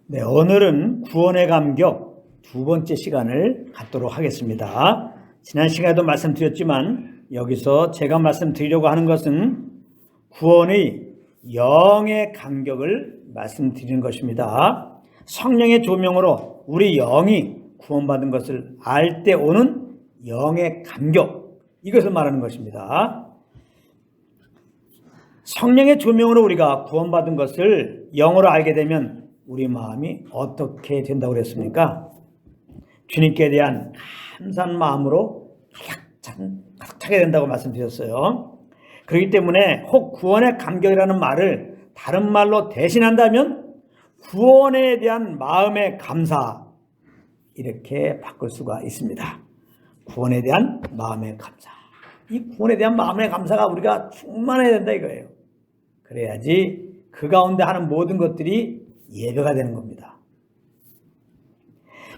네, 오늘은 구원의 감격 두 번째 시간을 갖도록 하겠습니다. 지난 시간에도 말씀드렸지만 여기서 제가 말씀드리려고 하는 것은 구원의 영의 감격을 말씀드리는 것입니다. 성령의 조명으로 우리 영이 구원받은 것을 알 때 오는 영의 감격, 이것을 말하는 것입니다. 성령의 조명으로 우리가 구원받은 것을 영으로 알게 되면 우리 마음이 어떻게 된다고 그랬습니까? 주님께 대한 감사한 마음으로 가득 차게 된다고 말씀드렸어요. 그렇기 때문에 혹 구원의 감격이라는 말을 다른 말로 대신한다면 구원에 대한 마음의 감사, 이렇게 바꿀 수가 있습니다. 구원에 대한 마음의 감사. 이 구원에 대한 마음의 감사가 우리가 충만해야 된다 이거예요. 그래야지 그 가운데 하는 모든 것들이 예배가 되는 겁니다.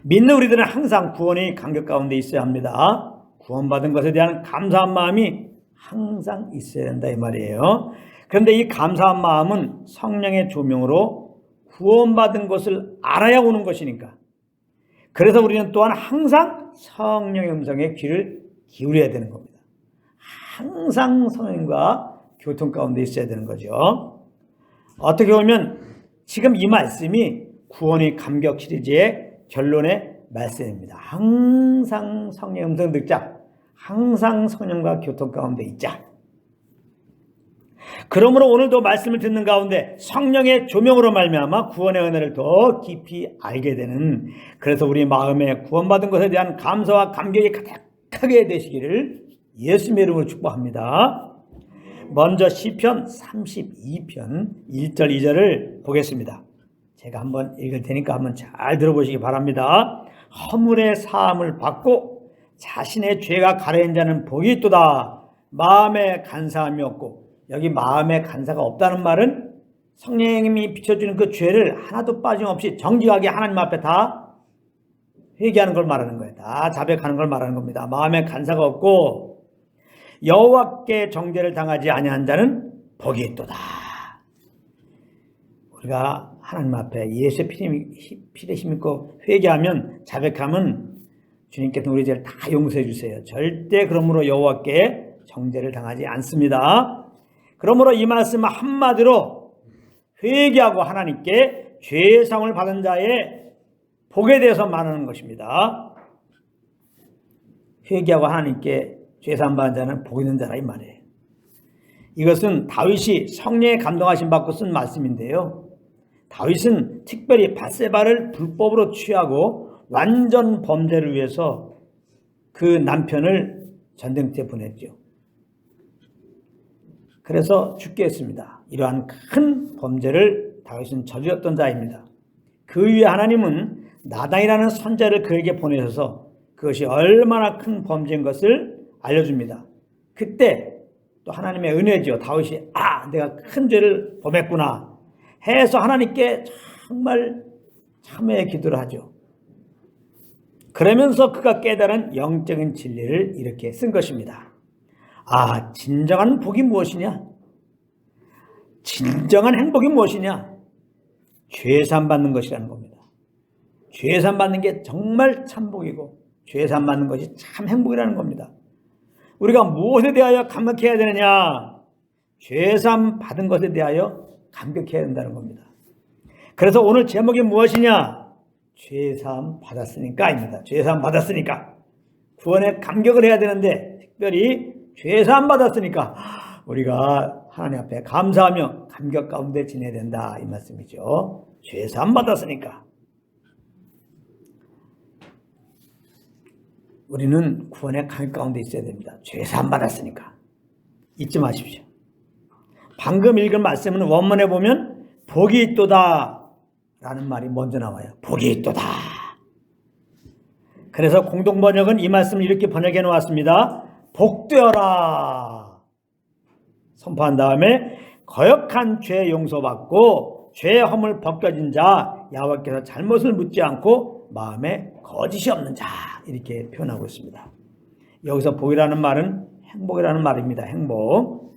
믿는 우리들은 항상 구원의 감격 가운데 있어야 합니다. 구원받은 것에 대한 감사한 마음이 항상 있어야 된다 이 말이에요. 그런데 이 감사한 마음은 성령의 조명으로 구원받은 것을 알아야 오는 것이니까, 그래서 우리는 또한 항상 성령의 음성에 귀를 기울여야 되는 겁니다. 항상 성령과 교통 가운데 있어야 되는 거죠. 어떻게 보면 지금 이 말씀이 구원의 감격 시리즈의 결론의 말씀입니다. 항상 성령의 음성 듣자. 항상 성령과 교통 가운데 있자. 그러므로 오늘도 말씀을 듣는 가운데 성령의 조명으로 말미암아 구원의 은혜를 더 깊이 알게 되는, 그래서 우리 마음에 구원받은 것에 대한 감사와 감격이 가득하게 되시기를 예수님의 이름으로 축복합니다. 먼저 시편 32편 1절 2절을 보겠습니다. 제가 한번 읽을 테니까 한번 잘 들어보시기 바랍니다. 허물의 사함을 받고 자신의 죄가 가려진 자는 복이 있도다. 마음에 간사함이 없고, 여기 마음에 간사가 없다는 말은 성령님이 비춰주는 그 죄를 하나도 빠짐없이 정직하게 하나님 앞에 다 회개하는 걸 말하는 거예요. 다 자백하는 걸 말하는 겁니다. 마음에 간사가 없고 여호와께 정죄를 당하지 아니한 자는 복이 있도다. 우리가 하나님 앞에 예수의 피를 힘입고 회개하면, 자백하면 주님께서 우리 죄를 다 용서해 주세요. 절대 그러므로 여호와께 정죄를 당하지 않습니다. 그러므로 이 말씀은 한마디로 회개하고 하나님께 죄사함을 받은 자의 복에 대해서 말하는 것입니다. 회개하고 하나님께 죄사함 받은 자는 복 있는 자라 이 말이에요. 이것은 다윗이 성령에 감동하심 받고 쓴 말씀인데요. 다윗은 특별히 밧세바를 불법으로 취하고 완전 범죄를 위해서 그 남편을 전쟁터에 보냈죠. 그래서 죽게 했습니다. 이러한 큰 범죄를 다윗은 저질렀던 자입니다. 그 위에 하나님은 나단이라는 선자를 그에게 보내셔서 그것이 얼마나 큰 범죄인 것을 알려줍니다. 그때 또 하나님의 은혜죠. 다윗이 내가 큰 죄를 범했구나 해서 하나님께 정말 참회의 기도를 하죠. 그러면서 그가 깨달은 영적인 진리를 이렇게 쓴 것입니다. 진정한 복이 무엇이냐? 진정한 행복이 무엇이냐? 죄사함 받는 것이라는 겁니다. 죄사함 받는 게 정말 참복이고 죄사함 받는 것이 참 행복이라는 겁니다. 우리가 무엇에 대하여 감격해야 되느냐? 죄사함 받은 것에 대하여 감격해야 된다는 겁니다. 그래서 오늘 제목이 무엇이냐? 죄사함 받았으니까입니다. 죄사함 받았으니까 구원에 감격을 해야 되는데, 특별히 죄사함 받았으니까 우리가 하나님 앞에 감사하며 감격 가운데 지내야 된다 이 말씀이죠. 죄사함 받았으니까 우리는 구원의 감격 가운데 있어야 됩니다. 죄사함 받았으니까 잊지 마십시오. 방금 읽은 말씀은 원문에 보면 복이 있도다 라는 말이 먼저 나와요. 복이 있도다. 그래서 공동번역은 이 말씀을 이렇게 번역해 놓았습니다. 복되어라 선포한 다음에 거역한 죄 용서받고 죄의 허물 벗겨진 자, 여호와께서 잘못을 묻지 않고 마음에 거짓이 없는 자, 이렇게 표현하고 있습니다. 여기서 복이라는 말은 행복이라는 말입니다. 행복.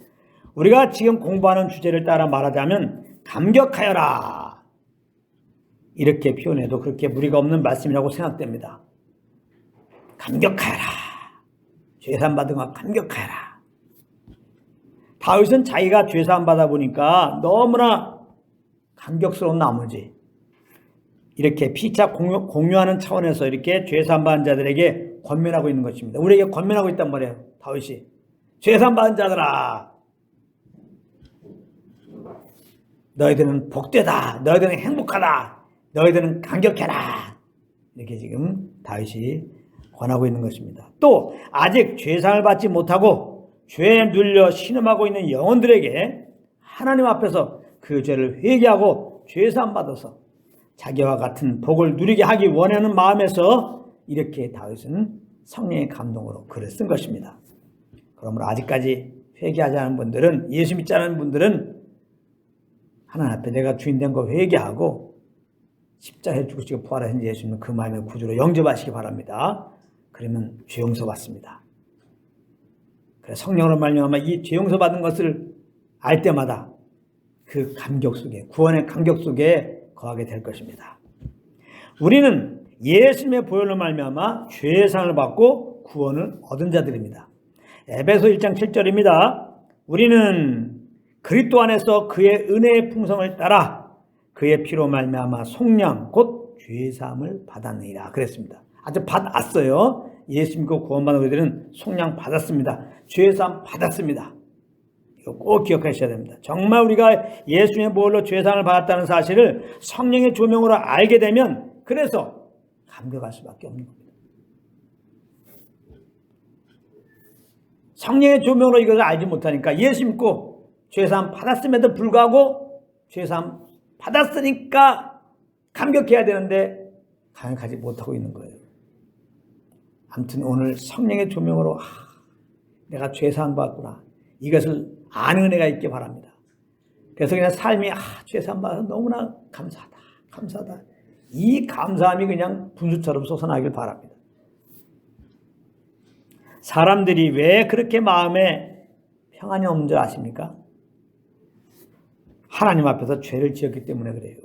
우리가 지금 공부하는 주제를 따라 말하자면 감격하여라. 이렇게 표현해도 그렇게 무리가 없는 말씀이라고 생각됩니다. 감격하여라. 죄사함 받은 것 감격하여라. 다윗은 자기가 죄사함 받아 보니까 너무나 감격스러운 나머지 이렇게 피차 공유하는 차원에서 이렇게 죄사함 받은 자들에게 권면하고 있는 것입니다. 우리에게 권면하고 있단 말이에요. 다윗이 죄사함 받은 자들아, 너희들은 복되다, 너희들은 행복하다, 너희들은 감격해라. 이렇게 지금 다윗이 권하고 있는 것입니다. 또 아직 죄상을 받지 못하고 죄에 눌려 신음하고 있는 영혼들에게 하나님 앞에서 그 죄를 회개하고 죄사함 받아서 자기와 같은 복을 누리게 하기 원하는 마음에서 이렇게 다윗은 성령의 감동으로 글을 쓴 것입니다. 그러므로 아직까지 회개하지 않은 분들은, 예수 믿지 않은 분들은 하나님 앞에 내가 주인 된 거 회개하고 십자가에 죽으시고 부활하신 예수님은 그 마음의 구주로 영접하시기 바랍니다. 그러면 죄 용서 받습니다. 그래서 성령으로 말미암아 이 죄 용서 받은 것을 알 때마다 그 감격 속에, 구원의 감격 속에 거하게 될 것입니다. 우리는 예수님의 보혈로 말미암아 죄의 상을 받고 구원을 얻은 자들입니다. 에베소 1장 7절입니다. 우리는 그리스도 안에서 그의 은혜의 풍성을 따라 그의 피로 말미암아 속량 곧 죄 사함을 받았느니라 그랬습니다. 아주 받았어요. 예수 믿고 구원받은 우리들은 속량 받았습니다. 죄 사함 받았습니다. 이거 꼭 기억하셔야 됩니다. 정말 우리가 예수님의 보혈로 죄 사함을 받았다는 사실을 성령의 조명으로 알게 되면 그래서 감격할 수밖에 없는 겁니다. 성령의 조명으로 이것을 알지 못하니까 예수 믿고 죄사함 받았음에도 불구하고 죄사함 받았으니까 감격해야 되는데 감격하지 못하고 있는 거예요. 아무튼 오늘 성령의 조명으로 내가 죄사함 받았구나, 이것을 아는 은혜가 있기 바랍니다. 그래서 그냥 삶이 죄사함 받아서 너무나 감사하다, 감사하다, 이 감사함이 그냥 분수처럼 솟아나길 바랍니다. 사람들이 왜 그렇게 마음에 평안이 없는 줄 아십니까? 하나님 앞에서 죄를 지었기 때문에 그래요.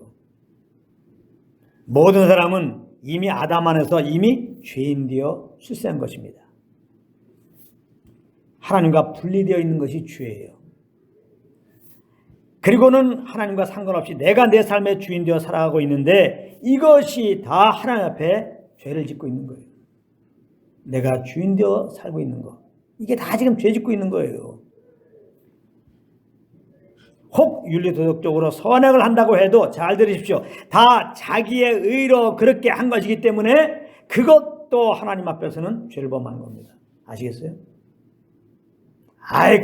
모든 사람은 이미 아담 안에서 이미 죄인 되어 출세한 것입니다. 하나님과 분리되어 있는 것이 죄예요. 그리고는 하나님과 상관없이 내가 내 삶의 주인 되어 살아가고 있는데 이것이 다 하나님 앞에 죄를 짓고 있는 거예요. 내가 주인 되어 살고 있는 거, 이게 다 지금 죄 짓고 있는 거예요. 혹 윤리도덕적으로 선행을 한다고 해도 잘 들으십시오. 다 자기의 의로 그렇게 한 것이기 때문에 그것도 하나님 앞에서는 죄를 범하는 겁니다. 아시겠어요?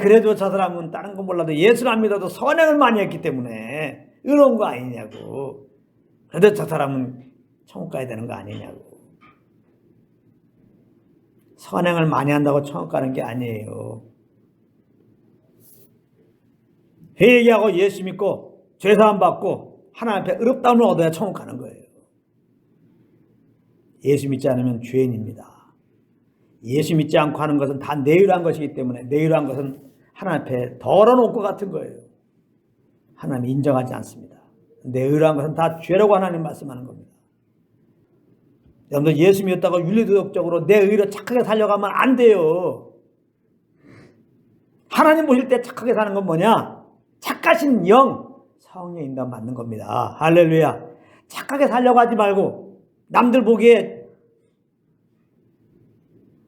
그래도 저 사람은 다른 건 몰라도 예수를 안 믿어도 선행을 많이 했기 때문에 의로운 거 아니냐고. 그래도 저 사람은 천국 가야 되는 거 아니냐고. 선행을 많이 한다고 천국 가는 게 아니에요. 회개하고 예수 믿고 죄사함 받고 하나님 앞에 의롭다움을 얻어야 천국 가는 거예요. 예수 믿지 않으면 죄인입니다. 예수 믿지 않고 하는 것은 다 내유한 것이기 때문에, 내유한 것은 하나님 앞에 더러운 옷과 같은 거예요. 하나님 인정하지 않습니다. 내유한 것은 다 죄라고 하나님 말씀하는 겁니다. 여러분들 예수 믿었다고 윤리도덕적으로 내 의로 착하게 살려가면 안 돼요. 하나님 보실 때 착하게 사는 건 뭐냐? 착하신 영, 성령의 인도함 받는 겁니다. 할렐루야. 착하게 살려고 하지 말고 남들 보기에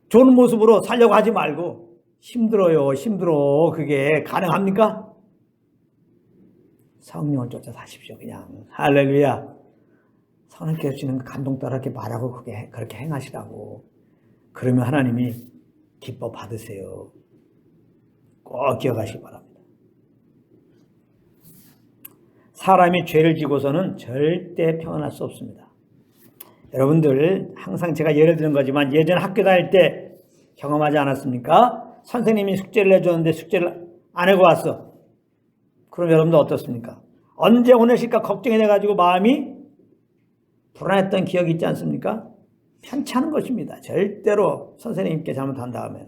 좋은 모습으로 살려고 하지 말고, 힘들어요. 힘들어. 그게 가능합니까? 성령을 쫓아 사십시오. 그냥. 할렐루야. 성령께서 주시는 감동 따라 이렇게 말하고 그렇게 행하시라고. 그러면 하나님이 기뻐 받으세요. 꼭 기억하시기 바랍니다. 사람이 죄를 지고서는 절대 평안할 수 없습니다. 여러분들 항상 제가 예를 드는 거지만 예전 학교 다닐 때 경험하지 않았습니까? 선생님이 숙제를 해줬는데 숙제를 안 하고 왔어. 그럼 여러분들 어떻습니까? 언제 보내실까 걱정이 돼가지고 마음이 불안했던 기억이 있지 않습니까? 편치 않은 것입니다. 절대로 선생님께 잘못한 다음에는.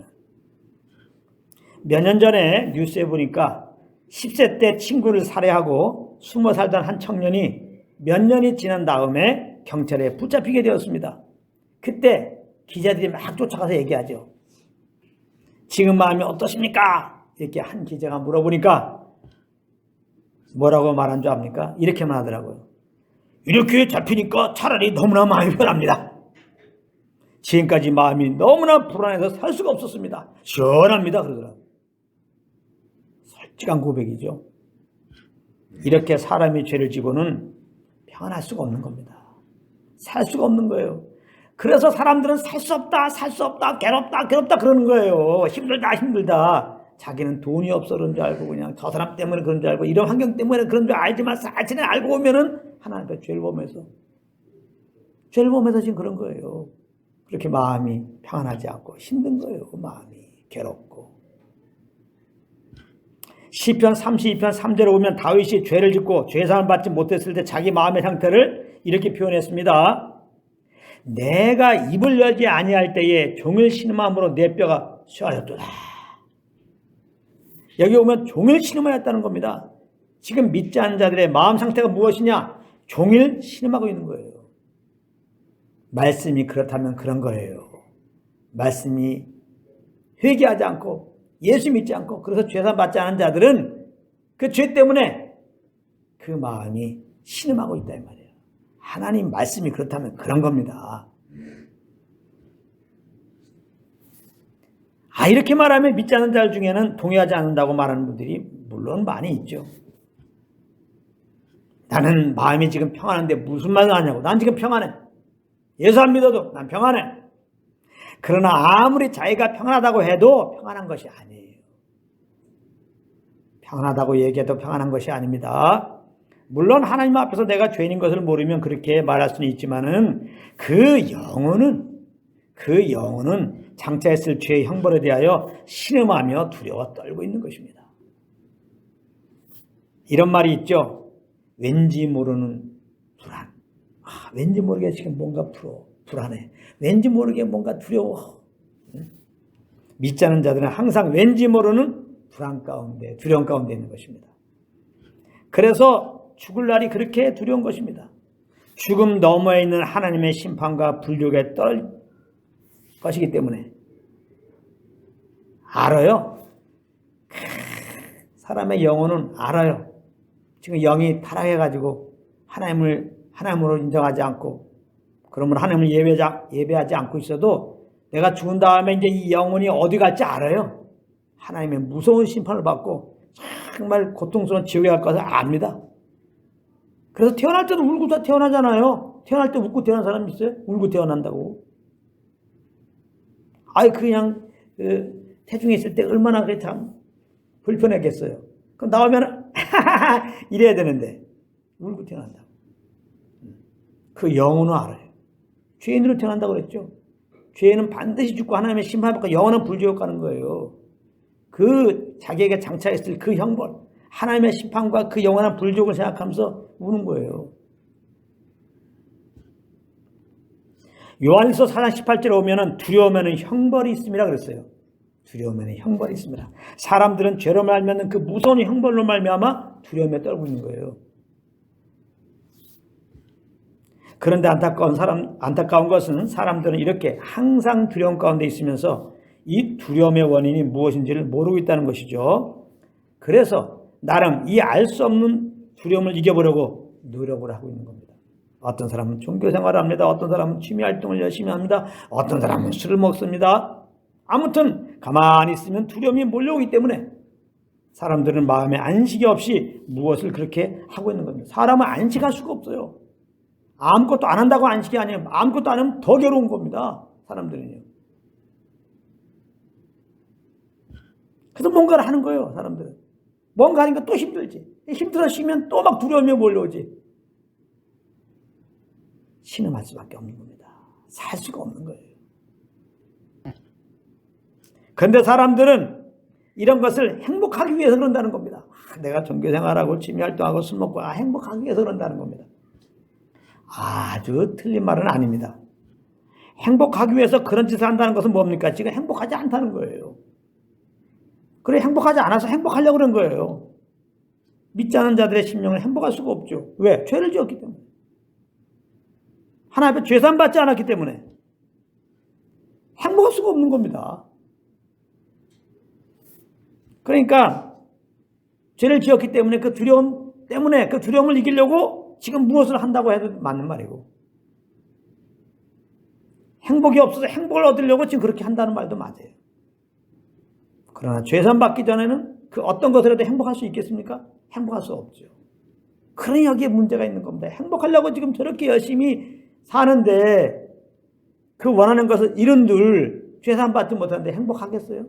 몇 년 전에 뉴스에 보니까 10세 때 친구를 살해하고 숨어 살던 한 청년이 몇 년이 지난 다음에 경찰에 붙잡히게 되었습니다. 그때 기자들이 막 쫓아가서 얘기하죠. 지금 마음이 어떠십니까? 이렇게 한 기자가 물어보니까 뭐라고 말한 줄 압니까? 이렇게만 하더라고요. 이렇게 잡히니까 차라리 너무나 마음이 편합니다. 지금까지 마음이 너무나 불안해서 살 수가 없었습니다. 시원합니다. 그러더라고요. 솔직한 고백이죠. 이렇게 사람이 죄를 지고는 평안할 수가 없는 겁니다. 살 수가 없는 거예요. 그래서 사람들은 살 수 없다, 살 수 없다, 괴롭다, 괴롭다 그러는 거예요. 힘들다, 힘들다. 자기는 돈이 없어 그런 줄 알고 그냥 저 사람 때문에 그런 줄 알고 이런 환경 때문에 그런 줄 알지만 사실은 알고 보면은 하나님께 죄를 보면서 지금 그런 거예요. 그렇게 마음이 평안하지 않고 힘든 거예요. 마음이 괴롭고. 시편 32편 3절에 보면 다윗이 죄를 짓고 죄사함을 받지 못했을 때 자기 마음의 상태를 이렇게 표현했습니다. 내가 입을 열지 아니할 때에 종일 신음함으로 내 뼈가 쇠하였도다. 여기 보면 종일 신음하였다는 겁니다. 지금 믿지 않는 자들의 마음 상태가 무엇이냐? 종일 신음하고 있는 거예요. 말씀이 그렇다면 그런 거예요. 말씀이 회개하지 않고 예수 믿지 않고 그래서 죄사함 받지 않은 자들은 그 죄 때문에 그 마음이 신음하고 있다 이 말이에요. 하나님 말씀이 그렇다면 그런 겁니다. 이렇게 말하면 믿지 않는 자들 중에는 동의하지 않는다고 말하는 분들이 물론 많이 있죠. 나는 마음이 지금 평안한데 무슨 말을 하냐고. 난 지금 평안해. 예수 안 믿어도 난 평안해. 그러나 아무리 자기가 평안하다고 해도 평안한 것이 아니에요. 평안하다고 얘기해도 평안한 것이 아닙니다. 물론 하나님 앞에서 내가 죄인인 것을 모르면 그렇게 말할 수는 있지만은 그 영혼은 장차했을 죄의 형벌에 대하여 신음하며 두려워 떨고 있는 것입니다. 이런 말이 있죠. 왠지 모르는 불안. 왠지 모르게 지금 뭔가 불안해. 왠지 모르게 뭔가 두려워. 믿지 않는 자들은 항상 왠지 모르는 불안 가운데, 두려움 가운데 있는 것입니다. 그래서 죽을 날이 그렇게 두려운 것입니다. 죽음 너머에 있는 하나님의 심판과 불욕에 떨 것이기 때문에 알아요. 사람의 영혼은 알아요. 지금 영이 타락해가지고 하나님으로 인정하지 않고 그러면 하나님을 예배하지 않고 있어도 내가 죽은 다음에 이제 이 영혼이 어디 갈지 알아요. 하나님의 무서운 심판을 받고 정말 고통스러운 지옥에 갈 것을 압니다. 그래서 태어날 때도 울고 다 태어나잖아요. 태어날 때 웃고 태어난 사람 있어요? 울고 태어난다고. 그냥 태중에 있을 때 얼마나 참 불편했겠어요. 그럼 나오면 이래야 되는데 울고 태어난다고. 그 영혼은 알아요. 죄인으로 태어난다고 그랬죠. 죄인은 반드시 죽고 하나님의 심판을 받고 영원한 불지옥 가는 거예요. 그 자기에게 장차했을 그 형벌, 하나님의 심판과 그 영원한 불지옥을 생각하면서 우는 거예요. 요한일서 4장 18절에 오면은 두려우면은 형벌이 있습니다 그랬어요. 두려우면은 형벌이 있습니다. 사람들은 죄로 말미암는 그 무서운 형벌로 말미암아 두려움에 떨고 있는 거예요. 그런데 안타까운 것은 사람들은 이렇게 항상 두려움 가운데 있으면서 이 두려움의 원인이 무엇인지를 모르고 있다는 것이죠. 그래서 나름 이 알 수 없는 두려움을 이겨보려고 노력을 하고 있는 겁니다. 어떤 사람은 종교생활을 합니다. 어떤 사람은 취미활동을 열심히 합니다. 어떤 사람은 술을 먹습니다. 아무튼 가만히 있으면 두려움이 몰려오기 때문에 사람들은 마음에 안식이 없이 무엇을 그렇게 하고 있는 겁니다. 사람은 안식할 수가 없어요. 아무것도 안 한다고 안식이 아니에요. 아무것도 안 하면 더 괴로운 겁니다. 사람들은요. 그래서 뭔가를 하는 거예요. 사람들은. 뭔가 하니까 또 힘들지. 힘들어 쉬면 또 막 두려움이 몰려오지. 신음할 수밖에 없는 겁니다. 살 수가 없는 거예요. 그런데 사람들은 이런 것을 행복하기 위해서 그런다는 겁니다. 내가 종교생활하고 취미활동하고 술 먹고 행복하기 위해서 그런다는 겁니다. 아주 틀린 말은 아닙니다. 행복하기 위해서 그런 짓을 한다는 것은 뭡니까? 지금 행복하지 않다는 거예요. 그래 행복하지 않아서 행복하려고 그런 거예요. 믿지 않은 자들의 심령을 행복할 수가 없죠. 왜? 죄를 지었기 때문에. 하나님 앞에 죄산 받지 않았기 때문에 행복할 수가 없는 겁니다. 그러니까 죄를 지었기 때문에 그 두려움 때문에 그 두려움을 이기려고 지금 무엇을 한다고 해도 맞는 말이고, 행복이 없어서 행복을 얻으려고 지금 그렇게 한다는 말도 맞아요. 그러나 죄산 받기 전에는 그 어떤 것이라도 행복할 수 있겠습니까? 행복할 수 없죠. 그러니 여기에 문제가 있는 겁니다. 행복하려고 지금 저렇게 열심히 사는데 그 원하는 것을 이룬들 죄산 받지 못하는데 행복하겠어요?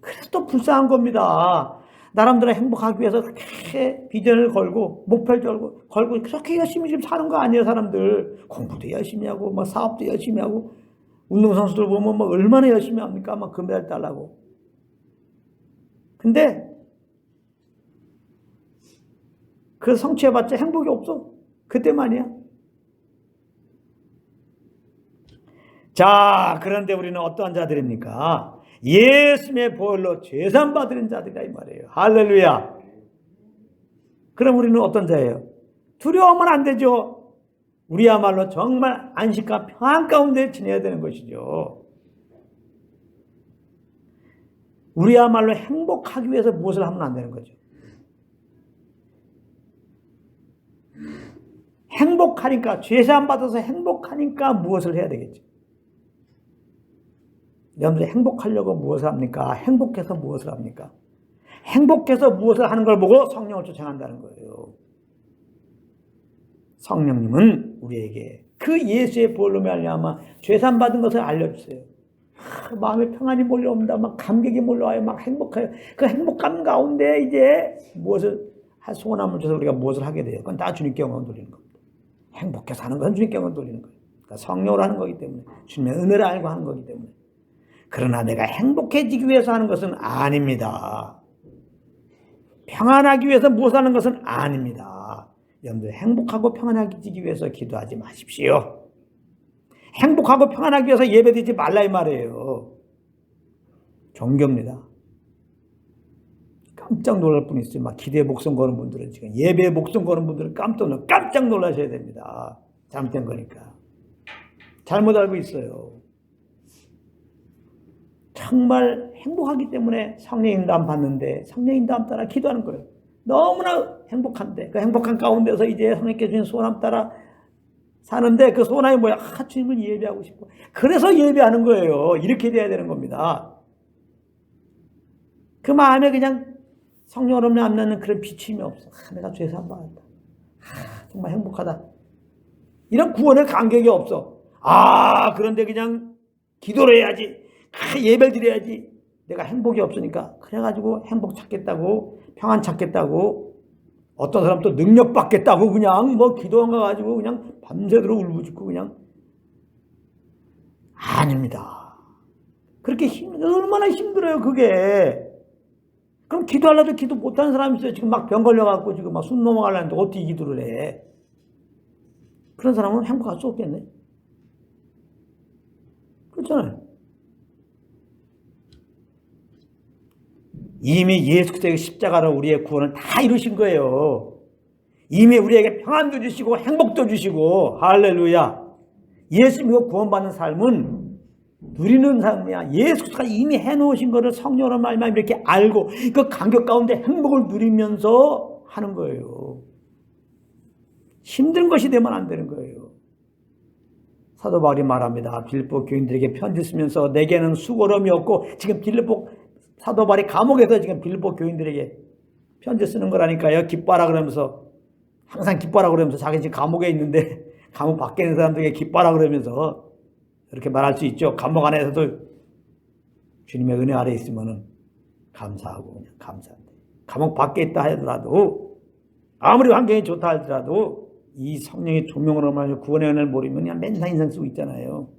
그래서 또 불쌍한 겁니다. 나름대로 행복하기 위해서 그렇게 비전을 걸고 목표를 걸고 그렇게 열심히 지금 사는 거 아니에요. 사람들 공부도 열심히 하고 막 사업도 열심히 하고, 운동선수들 보면 막 얼마나 열심히 합니까? 막 금메달 따려고. 근데 그 성취해봤자 행복이 없어. 그때만이야. 자, 그런데 우리는 어떠한 자들입니까? 예수님의 보혈로 죄산 받은 자들이다 이 말이에요. 할렐루야. 그럼 우리는 어떤 자예요? 두려워하면 안 되죠. 우리야말로 정말 안식과 평안 가운데 지내야 되는 것이죠. 우리야말로 행복하기 위해서 무엇을 하면 안 되는 거죠. 행복하니까, 죄산 받아서 행복하니까 무엇을 해야 되겠죠. 여러분들 행복하려고 무엇을 합니까? 행복해서 무엇을 합니까? 행복해서 무엇을 하는 걸 보고 성령을 쫓아간다는 거예요. 성령님은 우리에게 그 예수의 보혈로 말미암아 죄산 받은 것을 알려주세요. 마음에 평안이 몰려옵니다. 막 감격이 몰려와요. 막 행복해요. 그 행복감 가운데 이제 무엇을 소원함을 줘서 우리가 무엇을 하게 돼요. 그건 다 주님께 영광 돌리는 겁니다. 행복해서 하는 건 주님께 영광 돌리는 거예요. 그러니까 성령으로 하는 거기 때문에, 주님의 은혜를 알고 하는 거기 때문에. 그러나 내가 행복해지기 위해서 하는 것은 아닙니다. 평안하기 위해서 무엇을 하는 것은 아닙니다. 여러분들 행복하고 평안해지기 위해서 기도하지 마십시오. 행복하고 평안하기 위해서 예배드리지 말라 이 말이에요. 종교입니다. 깜짝 놀랄 분이 있어요. 막 기도에 목숨 거는 분들은, 지금 예배에 목숨 거는 분들은 깜짝 놀라셔야 됩니다. 잘못된 거니까. 잘못 알고 있어요. 정말 행복하기 때문에 성령 인도함 받는데 성령 인도함 따라 기도하는 거예요. 너무나 행복한데 그 행복한 가운데서 이제 성령께 주신 소원함 따라 사는데 그 소원함이 뭐야? 주님을 예배하고 싶어. 그래서 예배하는 거예요. 이렇게 돼야 되는 겁니다. 그 마음에 그냥 성령으로 만나는 그런 비침이 없어. 내가 죄사함 받았다. 정말 행복하다. 이런 구원의 감격이 없어. 그런데 그냥 기도를 해야지. 예배를 드려야지. 내가 행복이 없으니까. 그래가지고 행복 찾겠다고, 평안 찾겠다고, 어떤 사람 또 능력 받겠다고 그냥 뭐 기도한 거 가지고 그냥 밤새도록 울부짖고 그냥. 아닙니다. 그렇게 얼마나 힘들어요 그게. 그럼 기도하려도 기도 못하는 사람이 있어요. 지금 막 병 걸려갖고 지금 막 숨 넘어가려는데 어떻게 기도를 해. 그런 사람은 행복할 수 없겠네. 그렇잖아요. 이미 예수 그리스도의 십자가로 우리의 구원을 다 이루신 거예요. 이미 우리에게 평안도 주시고 행복도 주시고. 할렐루야. 예수 믿고 구원받는 삶은 누리는 삶이야. 예수 그리스도가 이미 해놓으신 것을 성령으로 말미암아 이렇게 알고 그 감격 가운데 행복을 누리면서 하는 거예요. 힘든 것이 되면 안 되는 거예요. 사도 바울이 말합니다. 빌립보 교인들에게 편지 쓰면서 내게는 수고로움이 없고, 지금 사도 바울이 감옥에서 지금 빌립보 교인들에게 편지 쓰는 거라니까요. 기뻐하라 그러면서, 항상 기뻐하라 그러면서, 자기 지금 감옥에 있는데 감옥 밖에 있는 사람들에게 기뻐하라 그러면서 이렇게 말할 수 있죠. 감옥 안에서도 주님의 은혜 아래 있으면은 감사하고 그냥 감사한데, 감옥 밖에 있다 하더라도, 아무리 환경이 좋다 하더라도 이 성령의 조명으로 말하면 구원의 은혜를 모르면 그냥 맨날 인상 쓰고 있잖아요.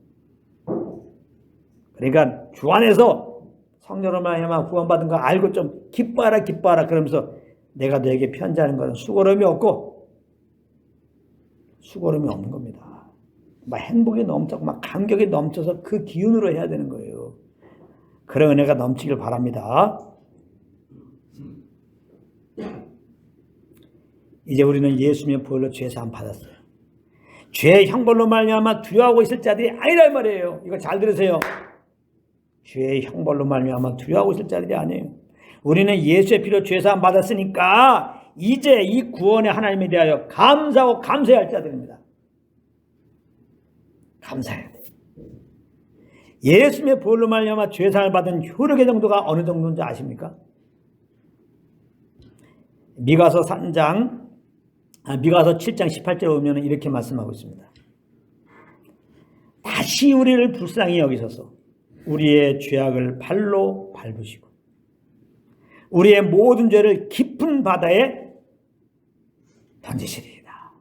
그러니까 주 안에서 성령으로 말하면 구원받은 거 알고 좀 기뻐하라 그러면서, 내가 너에게 편지하는 것은 수고로움이 없고, 수고로움이 없는 겁니다. 막 행복이 넘쳐서 막 감격이 넘쳐서 그 기운으로 해야 되는 거예요. 그런 은혜가 넘치길 바랍니다. 이제 우리는 예수님의 보혈로 죄 사함 받았어요. 죄의 형벌로 말미암아 두려워하고 있을 자들이 아니란 말이에요. 이거 잘 들으세요. 죄의 형벌로 말미암아 두려워하고 있을 자들이 아니에요. 우리는 예수의 피로 죄 사함 받았으니까 이제 이 구원의 하나님에 대하여 감사하고 감사해야 할 자들입니다. 감사해야 돼요. 예수님의 보혈로 말미암아 죄 사함을 받은 효력의 정도가 어느 정도인지 아십니까? 미가서 7장 18절에 보면 이렇게 말씀하고 있습니다. 다시 우리를 불쌍히 여기소서 우리의 죄악을 발로 밟으시고 우리의 모든 죄를 깊은 바다에 던지시리이다.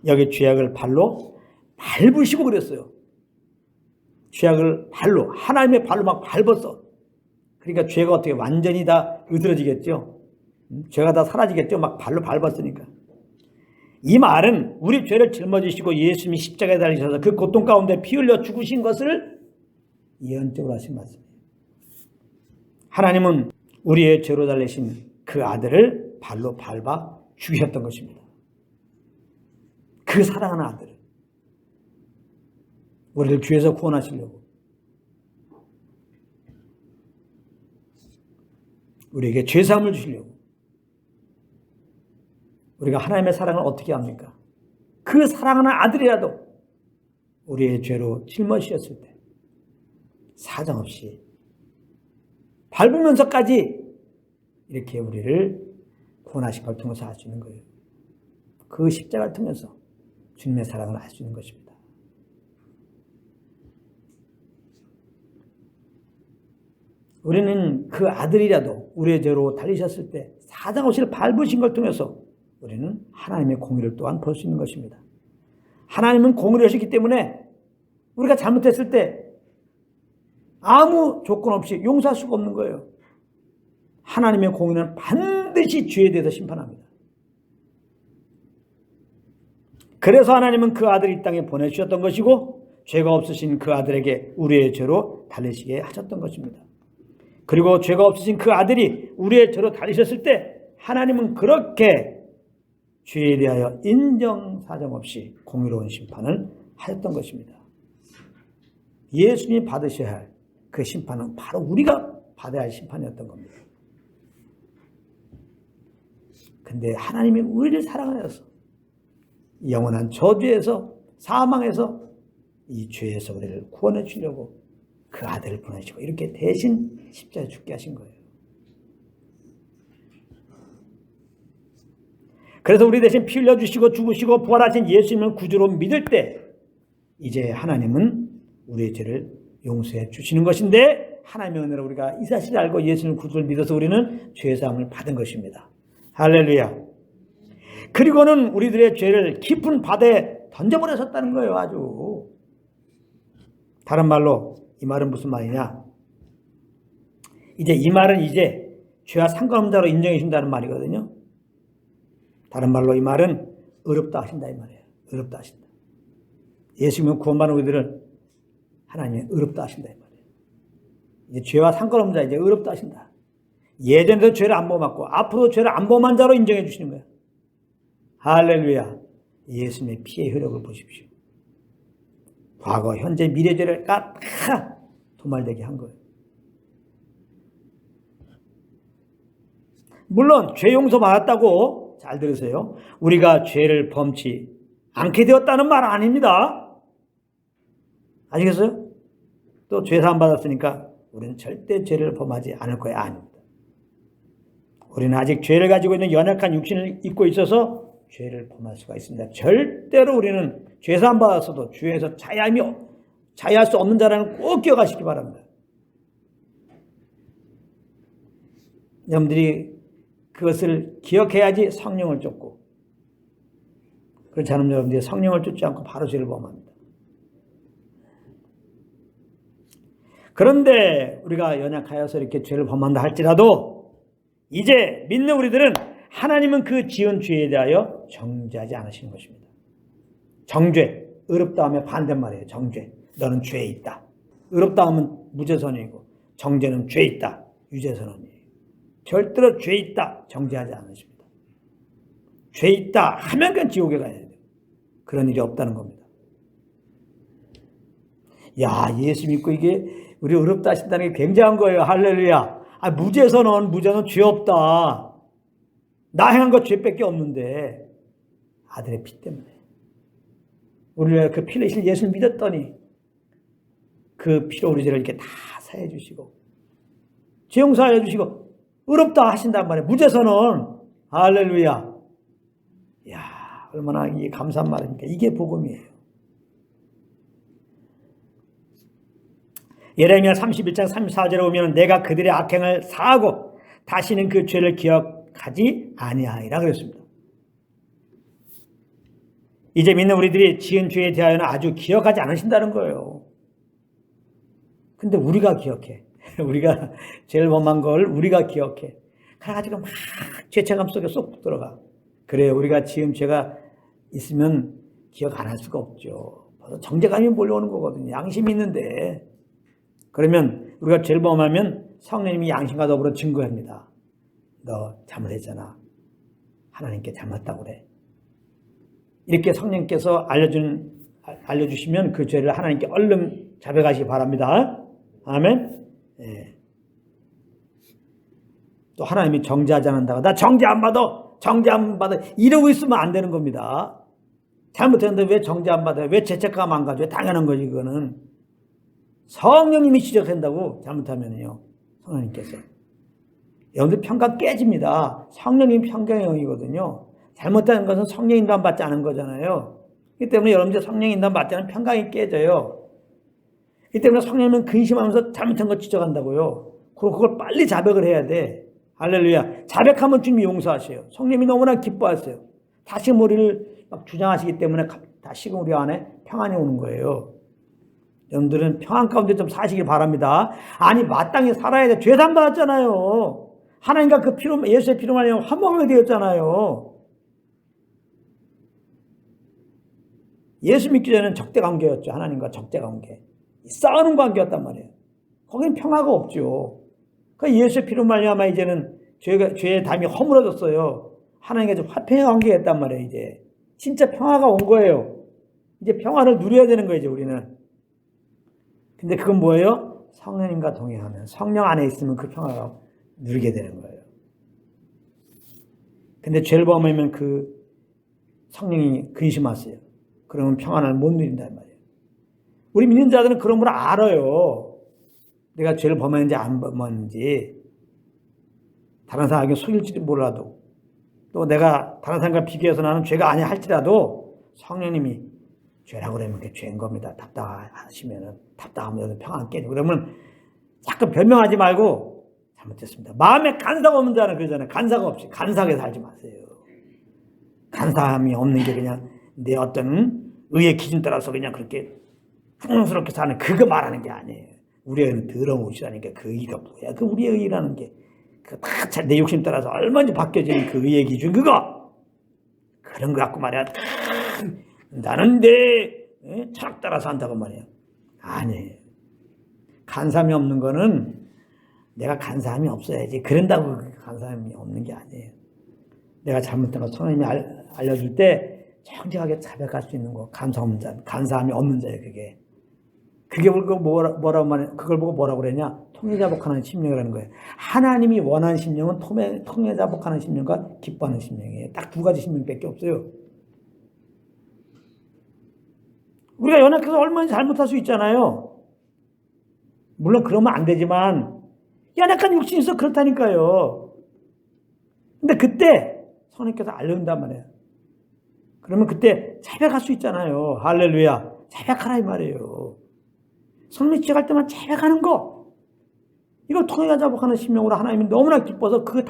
여기 죄악을 발로 밟으시고 그랬어요. 죄악을 발로, 하나님의 발로 막 밟았어. 그러니까 죄가 어떻게 완전히 다 으스러지겠죠. 죄가 다 사라지겠죠. 막 발로 밟았으니까. 이 말은 우리 죄를 짊어지시고 예수님이 십자가에 달리셔서 그 고통 가운데 피 흘려 죽으신 것을 예언적으로 하신 말씀이에요. 하나님은 우리의 죄로 달리신 그 아들을 발로 밟아 죽이셨던 것입니다. 그 사랑하는 아들을. 우리를 죄에서 구원하시려고. 우리에게 죄사함을 주시려고. 우리가 하나님의 사랑을 어떻게 합니까? 그 사랑하는 아들이라도 우리의 죄로 짊어지셨을 때 사정없이 밟으면서까지 이렇게 우리를 구원하신 걸 통해서 알 수 있는 거예요. 그 십자가를 통해서 주님의 사랑을 알 수 있는 것입니다. 우리는 그 아들이라도 우리의 죄로 달리셨을 때 사정없이 밟으신 걸 통해서 우리는 하나님의 공의를 또한 볼 수 있는 것입니다. 하나님은 공의를 하셨기 때문에 우리가 잘못했을 때 아무 조건 없이 용서할 수가 없는 거예요. 하나님의 공의는 반드시 죄에 대해서 심판합니다. 그래서 하나님은 그 아들을 이 땅에 보내주셨던 것이고 죄가 없으신 그 아들에게 우리의 죄로 달리시게 하셨던 것입니다. 그리고 죄가 없으신 그 아들이 우리의 죄로 달리셨을 때 하나님은 그렇게 죄에 대하여 인정사정 없이 공의로운 심판을 하셨던 것입니다. 예수님이 받으셔야 할 그 심판은 바로 우리가 받아야 할 심판이었던 겁니다. 근데 하나님이 우리를 사랑하셔서 영원한 저주에서 사망에서 이 죄에서 우리를 구원해 주려고 그 아들을 보내시고 이렇게 대신 십자가에 죽게 하신 거예요. 그래서 우리 대신 피 흘려주시고 죽으시고 부활하신 예수님을 구주로 믿을 때 이제 하나님은 우리의 죄를 용서해 주시는 것인데 하나님의 은혜로 우리가 이 사실을 알고 예수님을 구주를 믿어서 우리는 죄사함을 받은 것입니다. 할렐루야. 그리고는 우리들의 죄를 깊은 바다에 던져버리셨다는 거예요. 아주. 다른 말로 이 말은 무슨 말이냐? 이 말은 이제 죄와 상관없는 자로 인정해 준다는 말이거든요. 다른 말로 이 말은 의롭다 하신다 이 말이에요. 의롭다 하신다. 예수님은 구원받은 우리들은 하나님이 의롭다 하신다 이 말이에요. 이제 죄와 상관없는 자 이제 의롭다 하신다. 예전에도 죄를 안 범했고 앞으로도 죄를 안 범한 자로 인정해 주시는 거예요. 할렐루야. 예수님의 피의 효력을 보십시오. 과거, 현재, 미래 죄를 다 도말되게 한 거예요. 물론 죄 용서 받았다고 잘 들으세요. 우리가 죄를 범치 않게 되었다는 말 아닙니다. 아시겠어요? 또 죄 사함 받았으니까 우리는 절대 죄를 범하지 않을 거야. 아닙니다. 우리는 아직 죄를 가지고 있는 연약한 육신을 입고 있어서 죄를 범할 수가 있습니다. 절대로 우리는 죄 사함 받았어도 죄에서 자유할 수 없는 자라는 꼭 기억하시기 바랍니다. 여러분들이 그것을 기억해야지 성령을 쫓고, 그렇지 않으면 여러분들이 성령을 쫓지 않고 바로 죄를 범합니다. 그런데 우리가 연약하여서 이렇게 죄를 범한다 할지라도 이제 믿는 우리들은 하나님은 그 지은 죄에 대하여 정죄하지 않으시는 것입니다. 정죄, 의롭다함의 반대말이에요. 정죄. 너는 죄에 있다. 의롭다함은 무죄선언이고 정죄는 죄에 있다. 유죄선언이에요. 절대로 죄에 있다. 정죄하지 않으십니다. 죄 있다 하면 그냥 지옥에 가야 돼요. 그런 일이 없다는 겁니다. 야, 예수 믿고 이게 우리 어렵다 하신다는 게 굉장한 거예요. 할렐루야. 무죄선언 죄 없다. 나 행한 거 죄밖에 없는데 아들의 피 때문에 우리가 그 피 흘리신 예수를 믿었더니 그 피로 우리 죄를 이렇게 다 사해 주시고 죄 용서해 주시고 의롭다 하신단 말이에요. 무죄선언. 할렐루야. 야, 얼마나 이게 감사한 말입니까? 이게 복음이에요. 예레미야 31장 34절에 보면 내가 그들의 악행을 사하고 다시는 그 죄를 기억하지 아니하리라 그랬습니다. 이제 믿는 우리들이 지은 죄에 대하여는 아주 기억하지 않으신다는 거예요. 근데 우리가 기억해. 우리가 제일 범한 걸 우리가 기억해. 그래가지고 막 죄책감 속에 쏙 들어가. 그래요. 우리가 지은 죄가 있으면 기억 안 할 수가 없죠. 정죄감이 몰려오는 거거든요. 양심이 있는데. 그러면 우리가 죄를 범하면 성령님이 양심과 더불어 증거합니다. 너 잘못했잖아. 하나님께 잘못했다고 그래. 이렇게 성령님께서 알려주시면 그 죄를 하나님께 얼른 자백하시기 바랍니다. 아멘. 예. 또 하나님이 정죄하지 않는다고 나 정죄 안 받아 이러고 있으면 안 되는 겁니다. 잘못했는데 왜 정죄 안 받아요? 왜 죄책감 안 가져요? 당연한 거지. 그거는 성령님이 지적한다고. 잘못하면요 성령님께서 여러분들 평강 깨집니다. 성령님 평강의 영이거든요. 잘못하는 것은 성령 인도함 받지 않은 거잖아요. 그렇기 때문에 여러분들 성령 인도함 받지 않으면 평강이 깨져요. 그렇기 때문에 성령님은 근심하면서 잘못한 거 지적한다고요. 그리고 그걸 빨리 자백을 해야 돼. 할렐루야. 자백하면 주님이 용서하셔요. 성령님이 너무나 기뻐하세요. 다시금 우리를 막 주장하시기 때문에 다시금 우리 안에 평안이 오는 거예요. 여러분들은 평안 가운데 좀 사시길 바랍니다. 아니 마땅히 살아야 돼. 죄 산 받았잖아요. 하나님과 그 피로, 예수의 피로 말미암아 화목하게 되었잖아요. 예수 믿기 전에는 적대 관계였죠. 하나님과 적대 관계. 싸우는 관계였단 말이에요. 거기는 평화가 없죠. 그러니까 예수의 피로 말미암아 이제는 죄의 담이 허물어졌어요. 하나님과 좀 화평의 관계가 있단 말이에요. 이제 진짜 평화가 온 거예요. 이제 평화를 누려야 되는 거예요. 이제 우리는. 근데 그건 뭐예요? 성령님과 동행하면, 성령 안에 있으면 그 평화가 누리게 되는 거예요. 근데 죄를 범하면 그 성령이 근심하세요. 그러면 평안을 못 누린단 말이에요. 우리 믿는 자들은 그런 걸 알아요. 내가 죄를 범했는지 안 범했는지. 다른 사람에게 속일지도 몰라도, 또 내가 다른 사람과 비교해서 나는 죄가 아니야 할지라도 성령님이 죄라고 그러면 그게 죄인 겁니다. 답답하시면은, 답답하면 평안 깨지고 그러면 자꾸 변명하지 말고 잘못했습니다. 마음에 간사가 없는 자는 그러잖아요. 간사가 없이 간사하게 살지 마세요. 간사함이 없는 게 그냥 내 어떤 의의 기준 따라서 그냥 그렇게 풍성스럽게 사는 그거 말하는 게 아니에요. 우리의 의는 더러운 옷이라니까 그 의가 뭐야? 그 우리의 의라는 게 그 다 내 욕심 따라서 얼마나 바뀌어지는 그 의의 기준 그거 그런 거 갖고 말이야. 나는 내 철학 따라서 한다고 말이야. 아니에요. 간사함이 없는 거는 내가 간사함이 없어야지. 그런다고 간사함이 없는 게 아니에요. 내가 잘못한 거 성령님이 알려줄 때 정직하게 자백할 수 있는 거. 간사함이 없는 자예요. 그게 뭐라고 말해? 그걸 보고 뭐라고 그랬냐? 통해자복하는 심령이라는 거예요. 하나님이 원하는 심령은 통해자복하는 심령과 기뻐하는 심령이에요. 딱 두 가지 심령밖에 없어요. 우리가 연약해서 얼마나 잘못할 수 있잖아요. 물론 그러면 안 되지만 연약한 육신이 있어 그렇다니까요. 근데 그때 성령께서 알려준단 말이에요. 그러면 그때 자백할 수 있잖아요. 할렐루야. 자백하라 이 말이에요. 성령 지적할 때만 자백하는 거. 이걸 통해 자복하는 심령으로 하나님이 너무나 기뻐서 그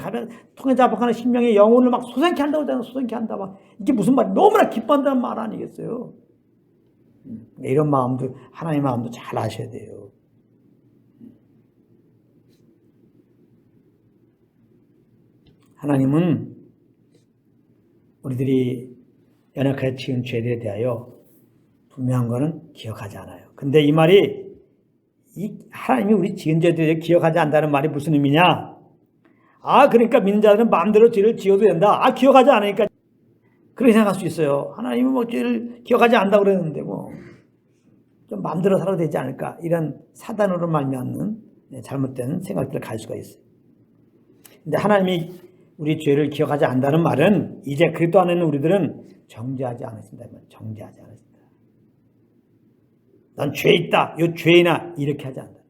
통해 자복하는 심령의 영혼을 막 솟아나게 한다고 하잖아요. 솟아나게 한다. 막 이게 무슨 말이에요? 너무나 기뻐한다는 말 아니겠어요? 이런 마음도 하나님의 마음도 잘 아셔야 돼요. 하나님은 우리들이 연약하게 지은 죄에 대하여 분명한 거는 기억하지 않아요. 근데 이 말이 하나님이 우리 지은 죄에 대해 기억하지 않는다는 말이 무슨 의미냐? 그러니까 믿는 자들은 마음대로 죄를 지어도 된다. 기억하지 않으니까 그렇게 생각할 수 있어요. 하나님은 뭐 죄를 기억하지 않는다고 그랬는데 뭐 좀 마음대로 살아도 되지 않을까, 이런 사단으로 말미암는 잘못된 생각들을 가질 수가 있어요. 근데 하나님이 우리 죄를 기억하지 않는다는 말은 이제 그리스도 안에 있는 우리들은 정죄하지 않으신다. 정죄하지 않으신다. 난 죄 있다, 요 죄이나, 이렇게 하지 않는다.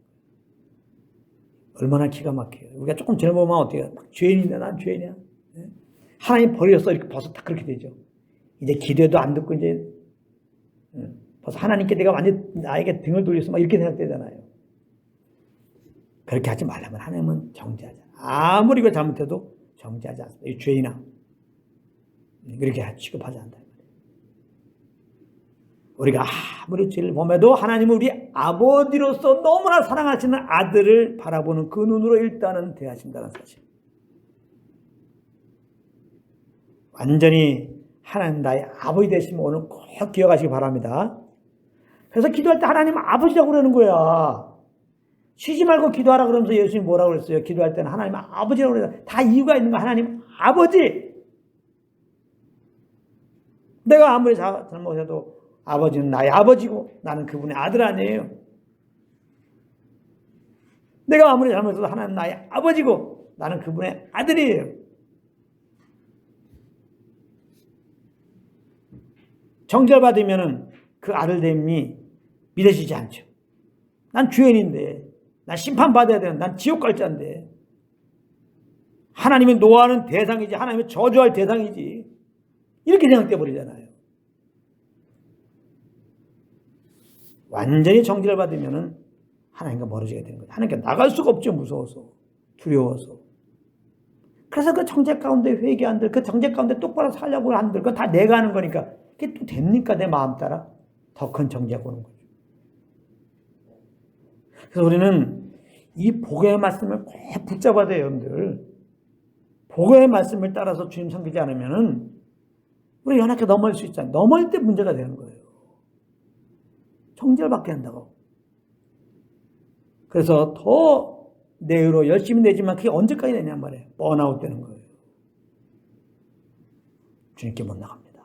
얼마나 기가 막혀요. 우리가 조금 지나보면 어떻게 해요? 죄인이다, 난 죄인이야. 하나님 버렸어, 이렇게 벌써 딱 그렇게 되죠. 이제 기도해도 안 듣고 이제 벌써 하나님께 내가 완전 나에게 등을 돌렸어, 막 이렇게 생각되잖아요. 그렇게 하지 말라면 하나님은 정죄하지 않아요. 아무리 이거 잘못해도 정죄하지 않습니다. 이 죄인아, 그렇게 취급하지 않는다. 우리가 아무리 죄를 범해도 하나님은 우리 아버지로서 너무나 사랑하시는 아들을 바라보는 그 눈으로 일단은 대하신다는 사실. 완전히 하나님 나의 아버지 되시면 오늘 꼭 기억하시기 바랍니다. 그래서 기도할 때 하나님 아버지라고 그러는 거야. 쉬지 말고 기도하라 그러면서 예수님이 뭐라고 그랬어요? 기도할 때는 하나님 아버지라고 그래요. 다 이유가 있는 거. 하나님 아버지. 내가 아무리 잘못해도 아버지는 나의 아버지고 나는 그분의 아들 아니에요. 내가 아무리 잘못해도 하나님 나의 아버지고 나는 그분의 아들이에요. 정죄받으면 그 아들됨이 믿어지지 않죠. 난 죄인인데, 난 심판받아야 되는, 난 지옥 갈 자인데, 하나님이 노하는 대상이지, 하나님이 저주할 대상이지, 이렇게 생각돼 버리잖아요. 완전히 정죄를 받으면 하나님과 멀어지게 되는 거예요. 하나님께 나갈 수가 없죠. 무서워서, 두려워서. 그래서 그 정죄 가운데 회개한들, 그 정죄 가운데 똑바로 살려고 한들, 그거 다 내가 하는 거니까 그게 또 됩니까? 내 마음 따라 더 큰 정죄가 오는 거죠. 그래서 우리는 이 복의 말씀을 꼭 붙잡아야 돼요, 여러분들. 복의 말씀을 따라서 주님 섬기지 않으면은 우리 연약해 넘어질 수 있잖아요. 넘어질 때 문제가 되는 거예요. 정죄를 받게 한다고. 그래서 더 내 의로 열심히 내지만 그게 언제까지 되냔 말이에요. 번아웃 되는 거예요. 주님께 못 나갑니다.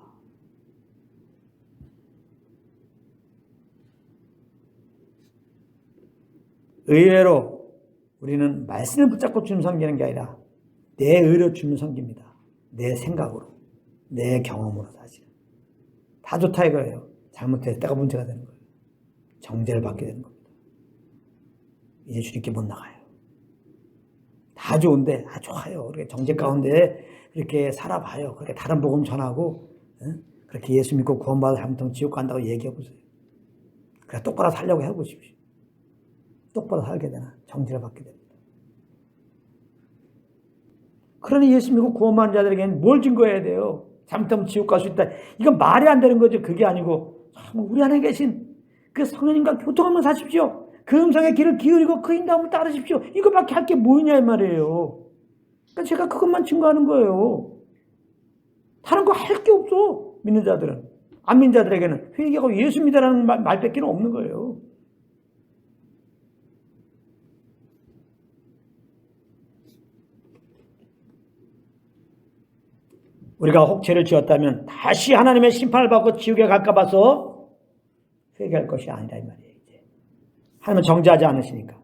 의외로 우리는 말씀을 붙잡고 주님 섬기는 게 아니라 내 의로 주님 섬깁니다. 내 생각으로, 내 경험으로. 사실 다 좋다 이거예요. 잘못했을 때가 문제가 되는 거예요. 정죄를 받게 되는 겁니다. 이제 주님께 못 나가요. 다 좋은데, 좋아요. 그렇게 정죄 가운데 이렇게 살아봐요. 그렇게 다른 복음 전하고, 그렇게 예수 믿고 구원받아 잘못하면 지옥 간다고 얘기해 보세요. 그래 똑바로 살려고 해보십시오. 똑바로 살게 되나 정죄를 받게 됩니다. 그러니 예수 믿고 구원받은 자들에게는 뭘 증거해야 돼요? 잘못하면 지옥 갈 수 있다. 이건 말이 안 되는 거죠. 그게 아니고 우리 안에 계신 그 성령님과 교통하며 사십시오. 그 음성의 귀를 기울이고 그 인도함을 따르십시오. 이거밖에 할 게 뭐냐 이 말이에요. 그러니까 제가 그것만 증거하는 거예요. 다른 거 할 게 없어. 믿는 자들은. 안 믿는 자들에게는 회개하고 예수 믿으라는 말밖에 없는 거예요. 우리가 혹 죄를 지었다면 다시 하나님의 심판을 받고 지옥에 갈까 봐서 회개할 것이 아니라 이 말이에요. 이제 하나님은 정죄하지 않으시니까.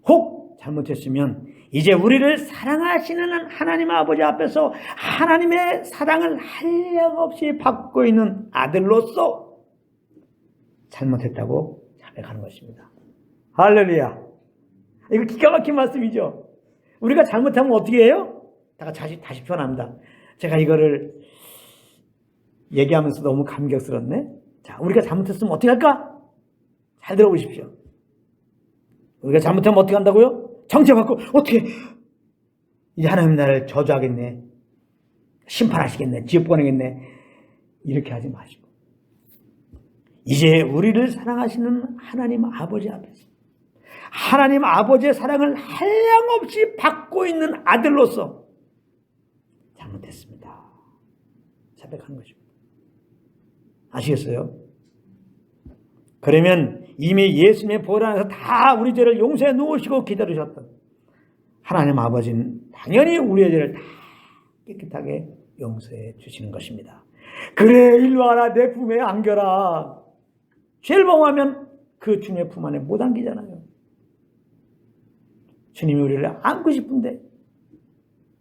혹 잘못했으면 이제 우리를 사랑하시는 하나님 아버지 앞에서 하나님의 사랑을 한량없이 받고 있는 아들로서 잘못했다고 자백하는 것입니다. 할렐루야. 이거 기가 막힌 말씀이죠. 우리가 잘못하면 어떻게 해요? 다시 표현합니다. 제가 이거를 얘기하면서 너무 감격스럽네. 자, 우리가 잘못했으면 어떻게 할까? 잘 들어보십시오. 우리가 잘못하면 어떻게 한다고요? 정죄받고 어떻게 이제 하나님 나를 저주하겠네, 심판하시겠네, 지옥 보내겠네, 이렇게 하지 마시고 이제 우리를 사랑하시는 하나님 아버지 앞에서 하나님 아버지의 사랑을 한량없이 받고 있는 아들로서 잘못했습니다. 자백하는 것입니다. 아시겠어요? 그러면 이미 예수님의 보혈 안에서 다 우리 죄를 용서해 놓으시고 기다리셨던 하나님 아버지는 당연히 우리의 죄를 다 깨끗하게 용서해 주시는 것입니다. 그래 일로 와라 내 품에 안겨라. 죄를 범하면 그 주님의 품 안에 못 안기잖아요. 주님이 우리를 안고 싶은데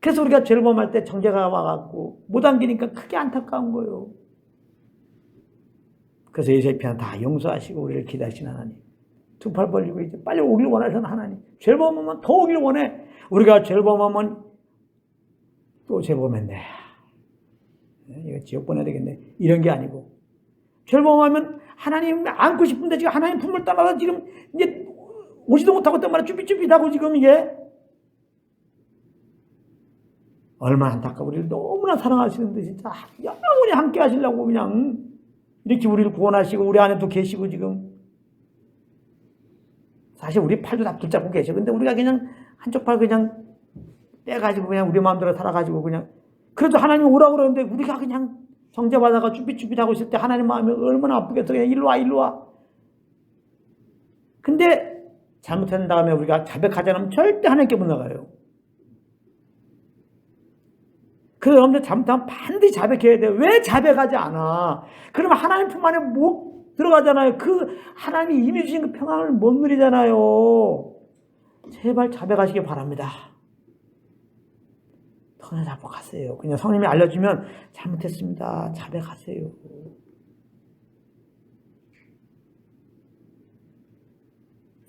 그래서 우리가 죄를 범할 때 정죄가 와갖고 못 안기니까 크게 안타까운 거예요. 그래서 예수의 피는 다 용서하시고 우리를 기다리시는 하나님. 두 팔 벌리고 이제 빨리 오길 원하시는 하나님. 죄를 범하면 더 오길 원해. 우리가 죄를 범하면 또 죄를 범했네. 이거 지옥 보내야 되겠네. 이런 게 아니고 죄를 범하면 하나님 안고 싶은데 지금 하나님 품을 떠나서 지금 이제 오지도 못하고 있단 말이야. 쭈삣쭈삣하고 지금 이게 얼마나 안타까워. 우리를 너무나 사랑하시는데 진짜 영원히 함께 하시려고 그냥 이렇게 우리를 구원하시고 우리 안에 또 계시고 지금 사실 우리 팔도 다 붙잡고 계셔. 근데 우리가 그냥 한쪽 팔 그냥 빼가지고 그냥 우리 마음대로 살아가지고 그냥 그래도 하나님 오라고 그러는데 우리가 그냥 정죄받아가 쭈삣쭈삣하고 있을 때 하나님 마음이 얼마나 아프겠어. 그냥 일로 와 일로 와. 근데 잘못한 다음에 우리가 자백하지 않으면 절대 하나님께 못 나가요. 그래서 여러분들 잘못하면 반드시 자백해야 돼요. 왜 자백하지 않아? 그러면 하나님 품 안에 못 들어가잖아요. 그 하나님이 이미 주신 그 평안을 못 누리잖아요. 제발 자백하시기 바랍니다. 손을 잡고 가세요. 그냥 성령님이 알려주면 잘못했습니다. 자백하세요.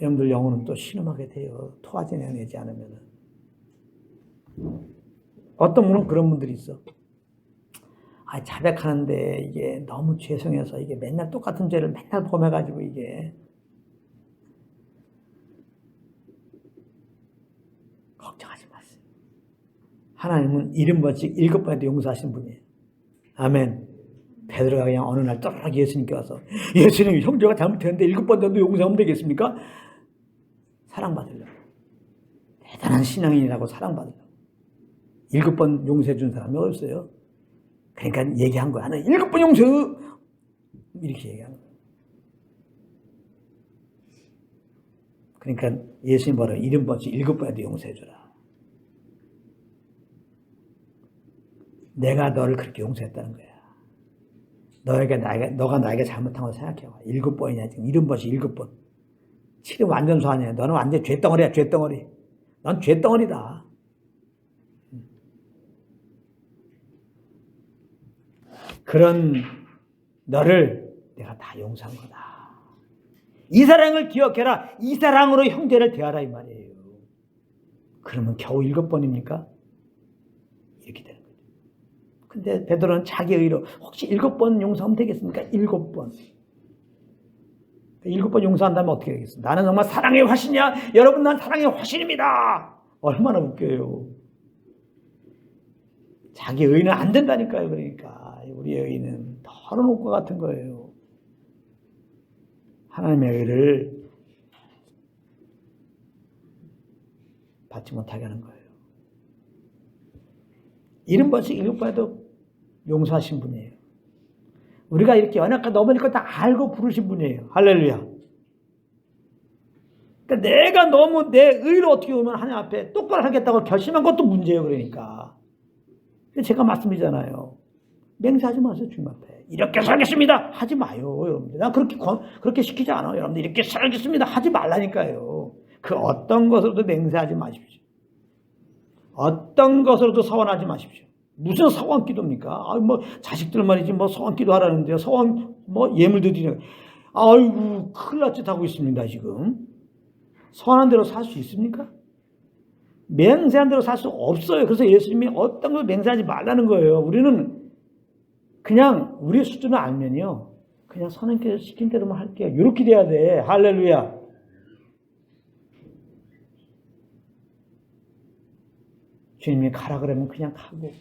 여러분들 영혼은 또 신음하게 돼요. 토하지내지 않으면. 어떤 분은 그런 분들이 있어. 자백하는데 이게 너무 죄송해서 이게 맨날 똑같은 죄를 맨날 범해가지고 이게 걱정하지 마세요. 하나님은 70번씩 7번에도 용서하신 분이에요. 아멘. 베드로가 그냥 어느 날 떠르르 예수님께 와서 예수님 형제가 잘못했는데 7번 정도 용서하면 되겠습니까? 사랑받으려고. 대단한 신앙인이라고 사랑받으려고. 7번 용서해 준 사람이 없어요. 그러니까 얘기한 거야. 나는 7번 용서! 이렇게 얘기한 거야. 그러니까 예수님 바로 70번씩 7번에도 용서해 주라. 내가 너를 그렇게 용서했다는 거야. 너가 나에게 잘못한 거 생각해봐. 7번이냐, 지금 70번씩 7번. 7은 완전 소아니야. 너는 완전 죄덩어리야, 죄덩어리. 넌 죄덩어리다. 그런 너를 내가 다 용서한 거다. 이 사랑을 기억해라. 이 사랑으로 형제를 대하라 이 말이에요. 그러면 겨우 7번입니까? 이렇게 되는 거죠. 근데 베드로는 자기 의로 혹시 7번 용서하면 되겠습니까? 7번. 7번 용서한다면 어떻게 되겠습니까? 나는 정말 사랑의 화신이야. 여러분 난 사랑의 화신입니다. 얼마나 웃겨요. 자기 의는 안 된다니까요. 그러니까 우리의 의는 털어놓을 것 같은 거예요. 하나님의 의를 받지 못하게 하는 거예요. 70번씩 7번에도 용서하신 분이에요. 우리가 이렇게 연약한 어머니 거 다 알고 부르신 분이에요. 할렐루야. 그러니까 내가 너무 내 의로 어떻게 보면 하나님 앞에 똑바로 하겠다고 결심한 것도 문제예요. 그러니까. 제가 말씀드리잖아요. 맹세하지 마세요. 주님 앞에. 이렇게 살겠습니다. 하지 마요. 여러분들. 난 그렇게 시키지 않아요. 여러분들 이렇게 살겠습니다. 하지 말라니까요. 그 어떤 것으로도 맹세하지 마십시오. 어떤 것으로도 서원하지 마십시오. 무슨 서원 기도입니까? 자식들 말이지 서원 기도 하라는데요. 서원 예물도 드리는. 아이고 큰일 날 짓 하고 있습니다. 지금. 서원한 대로 살 수 있습니까? 맹세한 대로 살 수 없어요. 그래서 예수님이 어떤 걸 맹세하지 말라는 거예요. 우리는 그냥 우리의 수준을 알면요. 그냥 선생님께서 시킨 대로만 할게요. 이렇게 돼야 돼. 할렐루야. 주님이 가라 그러면 그냥 가고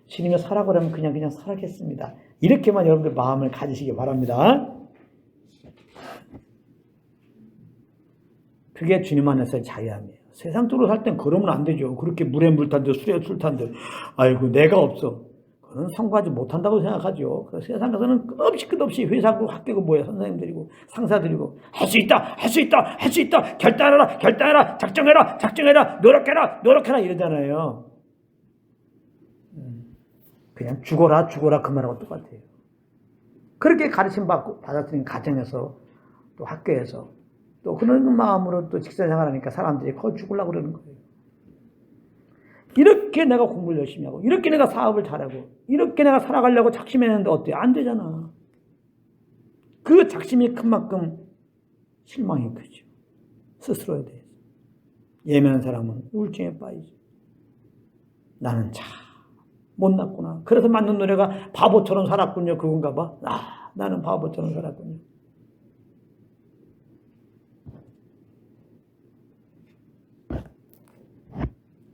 주님이 서라 그러면 그냥 서라겠습니다. 이렇게만 여러분들 마음을 가지시기 바랍니다. 그게 주님 안에서의 자유함이에요. 세상적으로 살 땐 그러면 안 되죠. 그렇게 물에 물 탄들 술에 술 탄들 아이고 내가 없어. 그건 성공하지 못한다고 생각하죠. 그래서 세상에서는 끝없이 회사고 학교고 뭐야 선생님들이고 상사들이고 할 수 있다 결단해라 작정해라 노력해라 이러잖아요. 그냥 죽어라 죽어라 그 말하고 똑같아요. 그렇게 가르침 받았으니 가정에서 또 학교에서 또 그런 마음으로 또 직장생활하니까 사람들이 거의 죽으려고 그러는 거예요. 이렇게 내가 공부를 열심히 하고 이렇게 내가 사업을 잘하고 이렇게 내가 살아가려고 작심했는데 어때요? 안 되잖아. 그 작심이 큰 만큼 실망이 크죠. 스스로에 대해서. 예민한 사람은 우울증에 빠지죠. 나는 참 못났구나. 그래서 만든 노래가 바보처럼 살았군요. 그건가 봐. 나는 바보처럼 살았군요.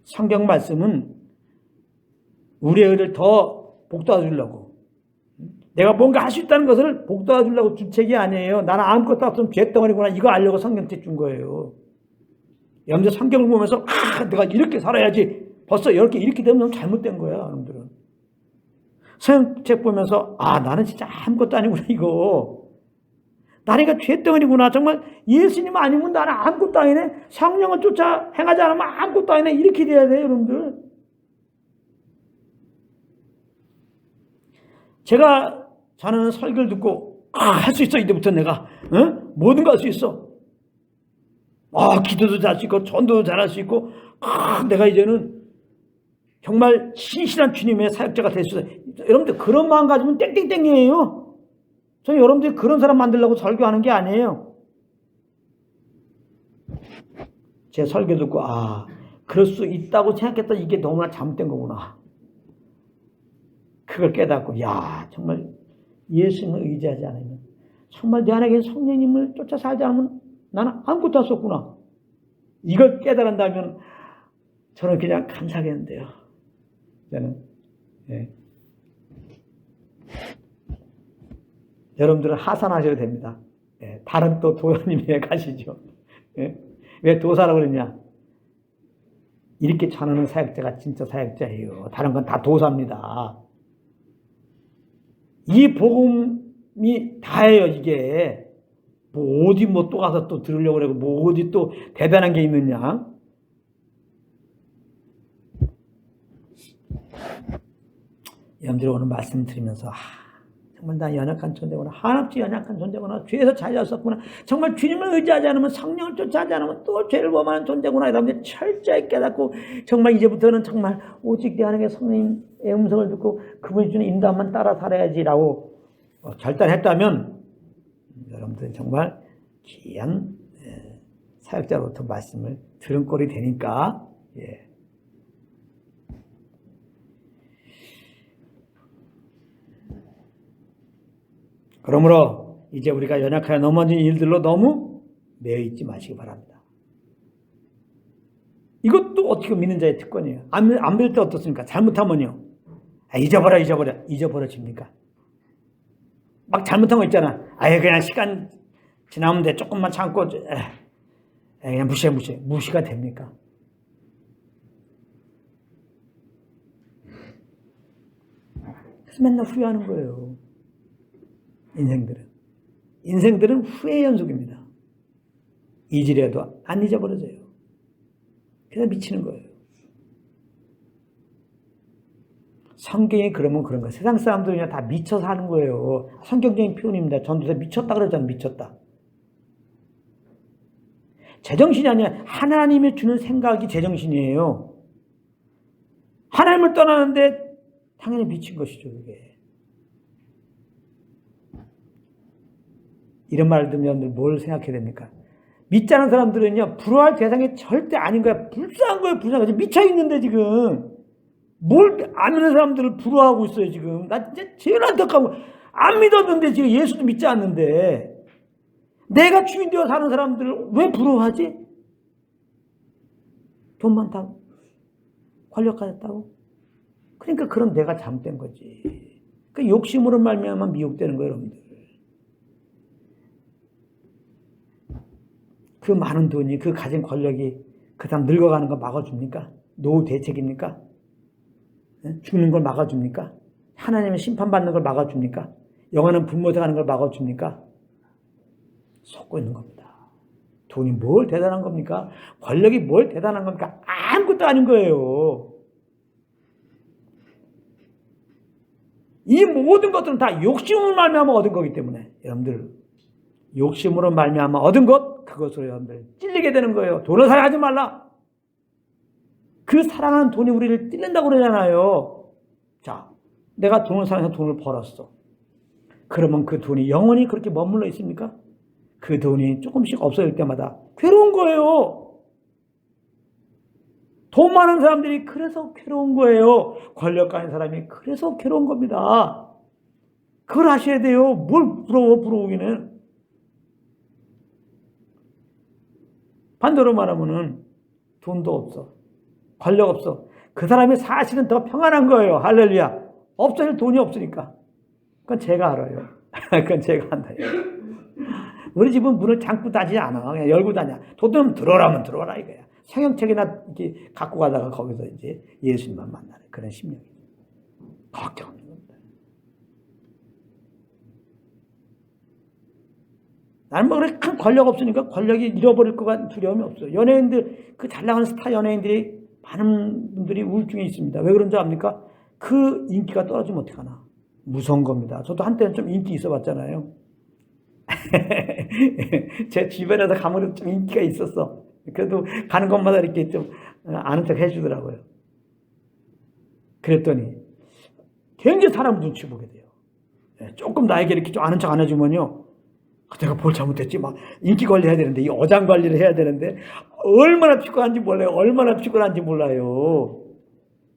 성경 말씀은 우리의 의를 더 복돋아 주려고, 내가 뭔가 할 수 있다는 것을 복돋아 주려고 준 책이 아니에요. 나는 아무것도 없으면 죄덩어리구나 이거 알려고 성경책 준 거예요. 여러분들 성경을 보면서 내가 이렇게 살아야지 벌써 이렇게 되면 잘못된 거야. 여러분들은 성경책 보면서 나는 진짜 아무것도 아니구나 이거, 나니까 죄덩어리구나, 정말 예수님 아니면 나는 아무것도 아니네, 성령을 쫓아 행하지 않으면 아무것도 아니네, 이렇게 돼야 돼요. 여러분들, 제가 자는 설교를 듣고 할 수 있어. 이제부터 내가 모든 거 할 수 있어. 기도도 잘 수 있고 전도도 잘할 수 있고 내가 이제는 정말 신실한 주님의 사역자가 될 수 있어. 여러분들 그런 마음 가지면 땡땡땡이에요. 저는 여러분들이 그런 사람 만들려고 설교하는 게 아니에요. 제 설교 듣고 그럴 수 있다고 생각했다, 이게 너무나 잘못된 거구나. 그걸 깨닫고 정말 예수님을 의지하지 않으면, 정말 내 안에 계신 성령님을 쫓아 살지 않으면 나는 아무것도 할 수 없구나. 이걸 깨달은다면 저는 그냥 감사하겠는데요. 저는 여러분들은 하산하셔도 됩니다. 다른 또 도사님에 가시죠. 왜 도사라고 그러냐? 이렇게 전하는 사역자가 진짜 사역자예요. 다른 건 다 도사입니다. 이 복음이 다예요. 이게 뭐 어디 또 가서 또 들으려고 그러고 뭐 어디 또 대단한 게 있느냐? 여러분들 오늘 말씀 드리면서 정말 나 연약한 존재구나, 한없이 연약한 존재구나, 죄에서 잘렸었구나, 정말 주님을 의지하지 않으면, 성령을 쫓아하지 않으면 또 죄를 범하는 존재구나, 여러분들 철저히 깨닫고 정말 이제부터는 정말 오직 내 안에 성령의 음성을 듣고 그분이 주는 인도함만 따라 살아야지라고 결단했다면 여러분들 정말 귀한 사역자로부터 말씀을 들은 꼴이 되니까 그러므로 이제 우리가 연약하여 넘어진 일들로 너무 매여 있지 마시기 바랍니다. 이것도 어떻게 믿는 자의 특권이에요. 안 믿을 때 어떻습니까? 잘못하면요, 잊어버려집니까? 막 잘못한 거 있잖아. 그냥 시간 지나면 돼, 조금만 참고 그냥 무시가 됩니까? 그래서 맨날 후회하는 거예요. 인생들은 후회의 연속입니다. 잊으려도 안 잊어버려져요. 그래서 미치는 거예요. 성경이 그러면 그런 거예요. 세상 사람들은 그냥 다 미쳐서 하는 거예요. 성경적인 표현입니다. 전도사 미쳤다 그러잖아요. 미쳤다. 제정신이 아니야. 하나님이 주는 생각이 제정신이에요. 하나님을 떠나는데 당연히 미친 것이죠. 그게. 이런 말을 들으면 여러분들 뭘 생각해야 됩니까? 믿지 않은 사람들은요, 부러워할 대상이 절대 아닌 거야. 불쌍한 거예요. 불쌍한 거예요. 미쳐있는데 지금 뭘 안 믿는 사람들을 부러워하고 있어요. 지금 나 진짜 제일 안타까운 거, 안 믿었는데 지금 예수도 믿지 않는데 내가 주인 되어 사는 사람들을 왜 부러워하지? 돈 많다고, 권력 가졌다고. 그러니까 그런 내가 잘못된 거지. 그 욕심으로 말미암아 미혹되는 거예요. 여러분들. 그 많은 돈이, 그 가진 권력이 그 사람 늙어가는 거 막아줍니까? 노후 대책입니까? 죽는 걸 막아줍니까? 하나님의 심판받는 걸 막아줍니까? 영원한 불못에 가는 걸 막아줍니까? 속고 있는 겁니다. 돈이 뭘 대단한 겁니까? 권력이 뭘 대단한 겁니까? 아무것도 아닌 거예요. 이 모든 것들은 다 욕심으로 말미암아 얻은 거기 때문에 여러분들 욕심으로 말미암아 얻은 것 그것으로 여러분들 찔리게 되는 거예요. 돈을 사랑하지 말라. 그 사랑하는 돈이 우리를 찔린다고 그러잖아요. 자, 내가 돈을 사랑해서 돈을 벌었어. 그러면 그 돈이 영원히 그렇게 머물러 있습니까? 그 돈이 조금씩 없어질 때마다 괴로운 거예요. 돈 많은 사람들이 그래서 괴로운 거예요. 권력 가진 사람이 그래서 괴로운 겁니다. 그걸 아셔야 돼요. 뭘 부러우기는. 반대로 말하면은 돈도 없어. 권력 없어. 그 사람이 사실은 더 평안한 거예요. 할렐루야. 없어질 돈이 없으니까. 그건 제가 알아요. 그건 제가 안다요. 우리 집은 문을 잠고 다니지 않아. 그냥 열고 다녀. 돈 들어오라면 들어오라 이거야. 성경책이나 이렇게 갖고 가다가 거기서 이제 예수님만 만나는 그런 심령이 걱정 없는 겁니다. 나는 뭐 그렇게 큰 권력 없으니까 권력이 잃어버릴 것 같은 두려움이 없어요. 연예인들, 그 잘 나가는 스타 연예인들이 많은 분들이 우울증이 있습니다. 왜 그런지 압니까? 그 인기가 떨어지면 어떡하나. 무서운 겁니다. 저도 한때는 좀 인기 있어 봤잖아요. 제 주변에서 가면 좀 인기가 있었어. 그래도 가는 곳마다 이렇게 좀 아는 척 해주더라고요. 그랬더니 굉장히 사람 눈치 보게 돼요. 조금 나에게 이렇게 좀 아는 척 안 해주면요. 내가 뭘 잘못했지? 막 인기 관리해야 되는데, 이 어장 관리를 해야 되는데, 얼마나 피곤한지 몰라요. 얼마나 피곤한지 몰라요.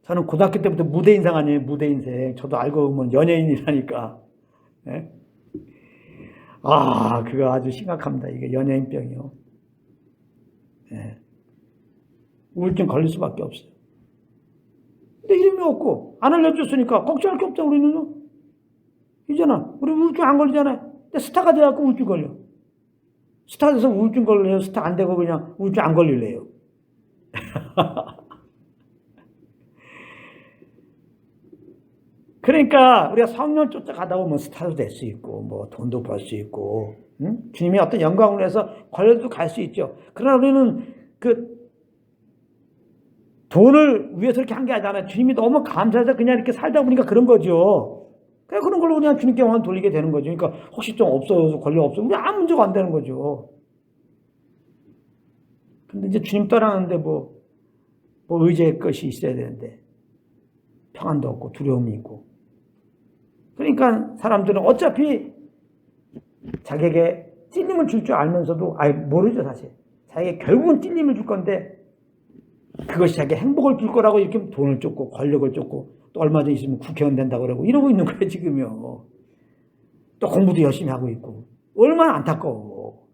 저는 고등학교 때부터 무대 인상 아니에요. 무대 인생. 저도 알고 보면 연예인이라니까. 네? 아, 그거 아주 심각합니다. 이게 연예인병이요. 네. 우울증 걸릴 수밖에 없어요. 근데 이름이 없고 안 알려줬으니까 걱정할 게 없다 우리는요. 이잖아. 우리 우울증 안 걸리잖아요. 근데 스타가 돼갖고 우울증 걸려. 스타 돼서 우울증 걸려요. 스타 안 되고 그냥 우울증 안 걸릴래요. 그러니까 우리가 성령 쫓아가다 보면 스타도 될 수 있고 뭐 돈도 벌 수 있고 주님이 어떤 영광을 위해서 걸려도 갈 수 있죠. 그러나 우리는 그 돈을 위해서 이렇게 한 게 아니잖아요. 주님이 너무 감사해서 그냥 이렇게 살다 보니까 그런 거죠. 그냥 그런 걸로 그냥 주님께 영광 돌리게 되는 거죠. 그러니까 혹시 좀 없어서 권력 없어 우리 아무 문제가 안 되는 거죠. 근데 이제 주님 떠나는데 뭐 의지의 것이 있어야 되는데 평안도 없고 두려움이 있고. 그러니까 사람들은 어차피 자기에게 찔림을 줄 줄 알면서도 모르죠 사실. 자기에게 결국은 찔림을 줄 건데 그것이 자기 행복을 줄 거라고 이렇게 돈을 쫓고 권력을 쫓고 또 얼마 전에 있으면 국회의원 된다고 그러고 이러고 있는 거예요 지금요. 또 공부도 열심히 하고 있고 얼마나 안타까워.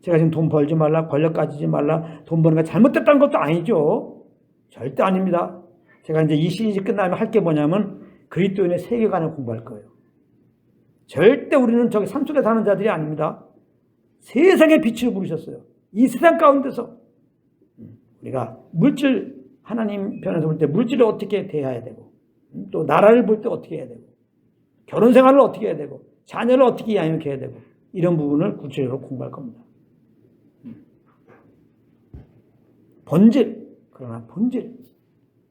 제가 지금 돈 벌지 말라 권력 가지지 말라 돈 버는 게 잘못됐다는 것도 아니죠. 절대 아닙니다. 제가 이제 이 시리즈 끝나면 할 게 뭐냐면 그리스도인의 세계관을 공부할 거예요. 절대 우리는 저기 산속에 사는 자들이 아닙니다. 세상의 빛을 부르셨어요. 이 세상 가운데서 우리가 물질 하나님 편에서 볼 때 물질을 어떻게 대해야 되고 또 나라를 볼 때 어떻게 해야 되고 결혼 생활을 어떻게 해야 되고 자녀를 어떻게 양육해야 되고 이런 부분을 구체적으로 공부할 겁니다. 본질, 그러나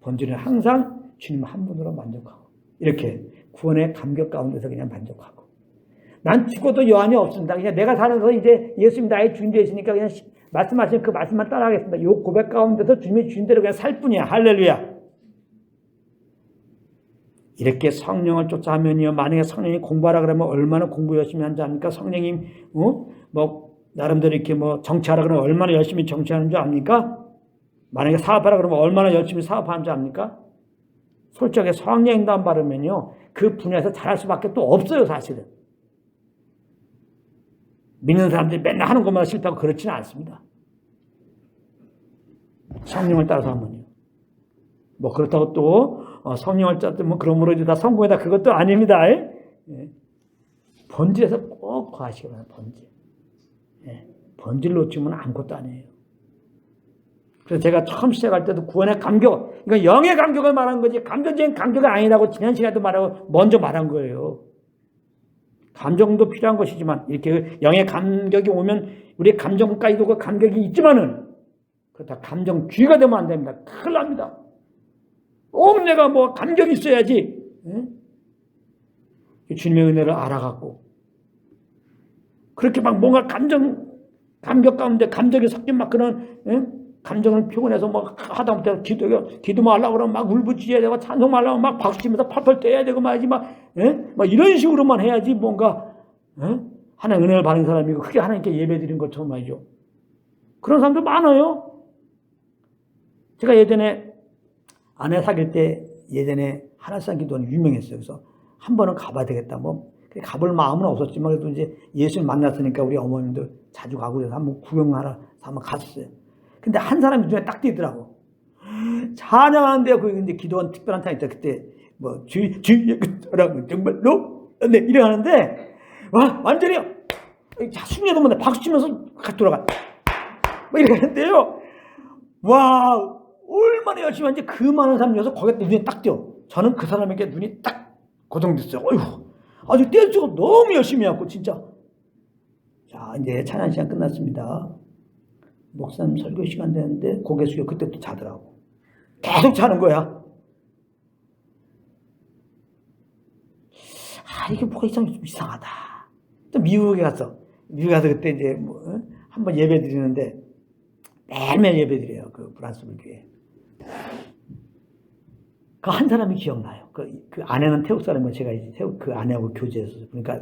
본질은 항상 주님 한 분으로 만족하고 이렇게 구원의 감격 가운데서 그냥 만족하고 난 죽어도 여한이 없습니다. 그냥 내가 살아서 이제 예수님 나의 주인 되시니까 그냥 말씀하시면 그 말씀만 따라하겠습니다. 이 고백 가운데서 주님의 주인대로 그냥 살 뿐이야. 할렐루야. 이렇게 성령을 쫓아하면요. 만약에 성령이 공부하라 그러면 얼마나 공부 열심히 하는지 압니까? 성령이 나름대로 이렇게 정치하라 그러면 얼마나 열심히 정치하는 줄 압니까? 만약에 사업하라 그러면 얼마나 열심히 사업하는 줄 압니까? 솔직하게 성령도 안 바르면요. 그 분야에서 잘할 수밖에 또 없어요, 사실은. 믿는 사람들이 맨날 하는 것마다 실패하고 그렇지는 않습니다. 성령을 따라서 하면요. 그렇다고 또 성령을 따르면 그러므로 이제 다 성공이다. 그것도 아닙니다. 예. 본질에서 꼭 구하시기 바랍니다. 본질. 예. 본질 놓치면 아무것도 아니에요. 그래서 제가 처음 시작할 때도 구원의 감격, 이건 영의 감격을 말한 거지 감정적인 감격이 아니라고 지난 시간에도 말하고 먼저 말한 거예요. 감정도 필요한 것이지만 이렇게 영의 감격이 오면 우리의 감정까지도 그 감격이 있지만은 그렇다 감정주의가 되면 안 됩니다. 큰일 납니다. 내가 감격이 있어야지. 응? 주님의 은혜를 알아갖고 그렇게 막 뭔가 감격 가운데 감정이 섞인 막 그런 감정을 표현해서 막 하다못해 기도만 하려고 그러면 막 울부짖어야 되고 찬송만 하려면 막 박수치면서 팔팔 떼야 되고 말이지 막 이런 식으로만 해야지 뭔가 하나님 은혜를 받은 사람이고 그게 하나님께 예배드린 것처럼 말이죠. 그런 사람들 많아요. 제가 예전에 아내 사귈 때 예전에 하나산 기도는 유명했어요. 그래서 한 번은 가봐야 되겠다. 뭐 가볼 마음은 없었지만 그래도 이제 예수를 만났으니까 우리 어머님도 자주 가고 그래서 한번 구경하러 한번 갔었어요. 근데 한 사람이 눈에 딱 띄더라고. 찬양하는데 그 이제 기도한 특별한 찬양 있다. 그때 뭐 주의 사랑은 정말로 네 이래 하는데 와 완전히 숙녀도 못해 박수 치면서 같이 돌아가. 뭐 이렇게 하는데요. 와 얼마나 열심히 하는지 그 많은 사람이어서 거기에 눈에 딱 띄어. 저는 그 사람에게 눈이 딱 고정됐어요. 어휴, 아주 뗄 수가 너무 열심히 해갖고 진짜. 자 이제 찬양 시간 끝났습니다. 목사님 설교 시간 되는데 고개 숙여 그때부터 자더라고. 계속 자는 거야. 이게 뭐가 좀 이상하다. 또 미국에 가서 그때 이제 뭐 한번 예배 드리는데 매일매일 예배 드려요. 그 프랑스 불교에. 그 한 사람이 기억나요. 그 아내는 태국 사람이고 제가 이제 태국 그 아내하고 교제했어요. 그러니까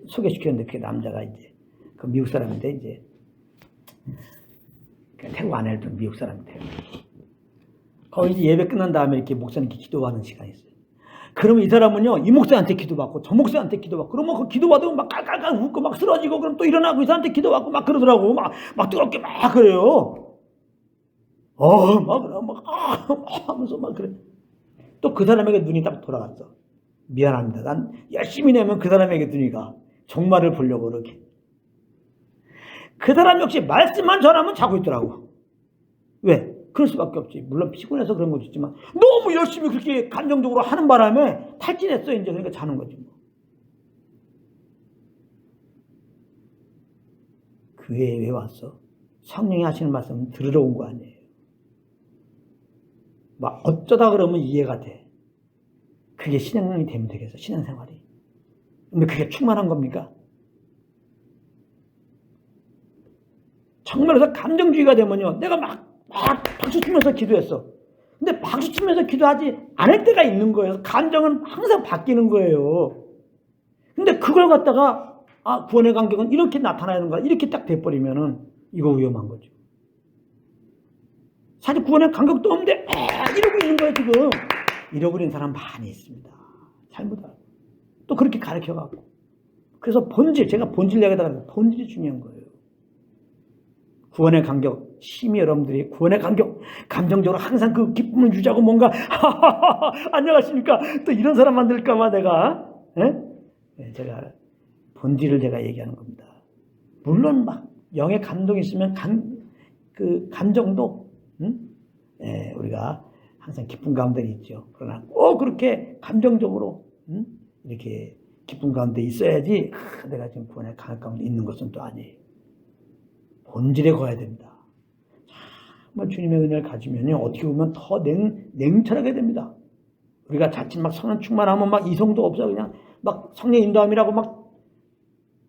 소개시켰는데 그 남자가 이제 그 미국 사람인데 이제 태국 아내를 둔 미국 사람인데요. 거기 이제 예배 끝난 다음에 이렇게 목사님께 기도하는 시간이 있어요. 그러면 이 사람은요, 이 목사한테 기도받고, 저 목사한테 기도받고, 그러면 그 기도받으면 막 깔깔깔 웃고 막 쓰러지고, 그럼 또 일어나고 이 사람한테 기도받고 막 그러더라고. 막 뜨겁게 막 그래요. 막 하면서 막 그래. 또 그 사람에게 눈이 딱 돌아갔어. 미안합니다. 난 열심히 내면 그 사람에게 눈이 가. 종말을 보려고 그렇게. 그 사람 역시 말씀만 전하면 자고 있더라고. 왜? 그럴 수밖에 없지. 물론 피곤해서 그런 것도 있지만 너무 열심히 그렇게 감정적으로 하는 바람에 탈진했어 이제. 그러니까 자는 거지 뭐. 교회에 왜 왔어? 성령이 하시는 말씀 들으러 온 거 아니에요. 막 어쩌다 그러면 이해가 돼. 그게 신앙이 되면 되겠어. 신앙생활이. 근데 그게 충만한 겁니까? 정말로 감정주의가 되면요. 내가 막 박수 치면서 기도했어. 근데 박수 치면서 기도하지 않을 때가 있는 거예요. 감정은 항상 바뀌는 거예요. 근데 그걸 갖다가 구원의 간격은 이렇게 나타나는 거야. 이렇게 딱 돼버리면은 이거 위험한 거죠. 사실 구원의 간격도 없는데 이러고 있는 거예요 지금. 잃어버린 사람 많이 있습니다. 잘못 알고. 또 그렇게 가르쳐갖고. 그래서 제가 본질 얘기하다가 본질이 중요한 거예요. 구원의 간격, 심히 여러분들이 구원의 간격, 감정적으로 항상 그 기쁨을 유지하고 뭔가, 안녕하십니까? 또 이런 사람 만들까봐 내가, 제가, 본질을 제가 얘기하는 겁니다. 물론 막, 영의 감동이 있으면 그 감정도, 우리가 항상 기쁨 가운데 있죠. 그러나 꼭 그렇게 감정적으로, 이렇게 기쁨 가운데 있어야지, 내가 지금 구원의 간격 가운데 있는 것은 또 아니에요. 본질에 거야 됩니다. 정말 주님의 은혜를 가지면요, 어떻게 보면 더 냉철하게 됩니다. 우리가 자칫 막 성령 충만하면 막 이성도 없어. 그냥 막 성령 인도함이라고 막,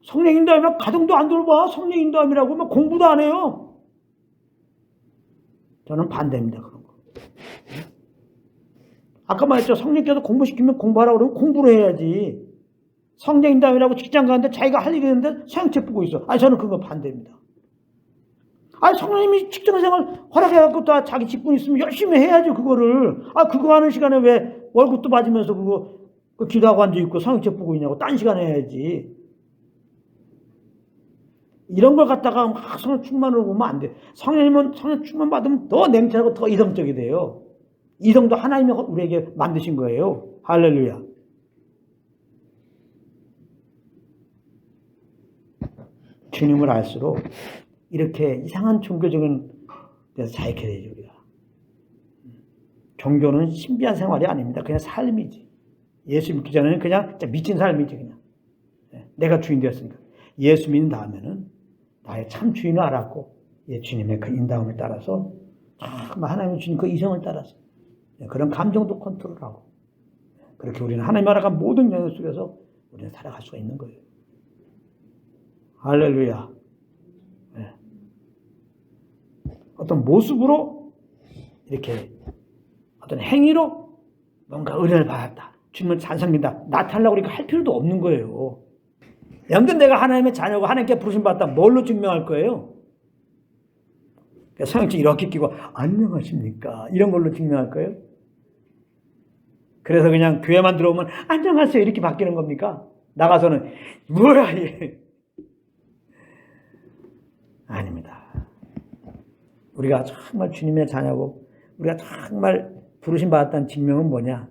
성령 인도함이라고 가정도 안 돌봐. 성령 인도함이라고 막 공부도 안 해요. 저는 반대입니다, 그런 거. 아까 말했죠. 성령께서 공부시키면 공부하라고 그러면 공부를 해야지. 성령 인도함이라고 직장 가는데 자기가 할 일이 있는데 서양책 보고 있어. 저는 그거 반대입니다. 성령님이 직장생활 허락해갖고 다 자기 직분 있으면 열심히 해야죠, 그거를. 그거 하는 시간에 왜 월급도 받으면서 그거 기도하고 앉아있고 성경책 보고 있냐고. 딴 시간에 해야지. 이런 걸 갖다가 막 성령 충만으로 보면 안 돼. 성령 충만 받으면 더 냉철하고 더 이성적이 돼요. 이성도 하나님이 우리에게 만드신 거예요. 할렐루야. 주님을 알수록 이렇게 이상한 종교적인 데서 자익해야 되죠, 우리가. 종교는 신비한 생활이 아닙니다. 그냥 삶이지. 예수 믿기 전에는 그냥 미친 삶이지, 그냥. 내가 주인 되었으니까. 예수 믿는 다음에는 나의 참 주인을 알았고, 주님의 그 인도함을 따라서, 하나님의 주님 그 이성을 따라서, 그런 감정도 컨트롤하고, 그렇게 우리는 하나님 알아간 모든 영역 속에서 우리는 살아갈 수가 있는 거예요. 할렐루야. 네. 어떤 모습으로 이렇게 어떤 행위로 뭔가 은혜를 받았다, 주님을 찬송한다, 나타나려고 우리가 할 필요도 없는 거예요. 영든 내가 하나님의 자녀고 하나님께 부르심 받았다, 뭘로 증명할 거예요? 성경책 이렇게 끼고 안녕하십니까 이런 걸로 증명할 거예요? 그래서 그냥 교회만 들어오면 안녕하세요 이렇게 바뀌는 겁니까? 나가서는 뭐야 얘. 아닙니다. 우리가 정말 주님의 자녀고 우리가 정말 부르심 받았다는 증명은 뭐냐?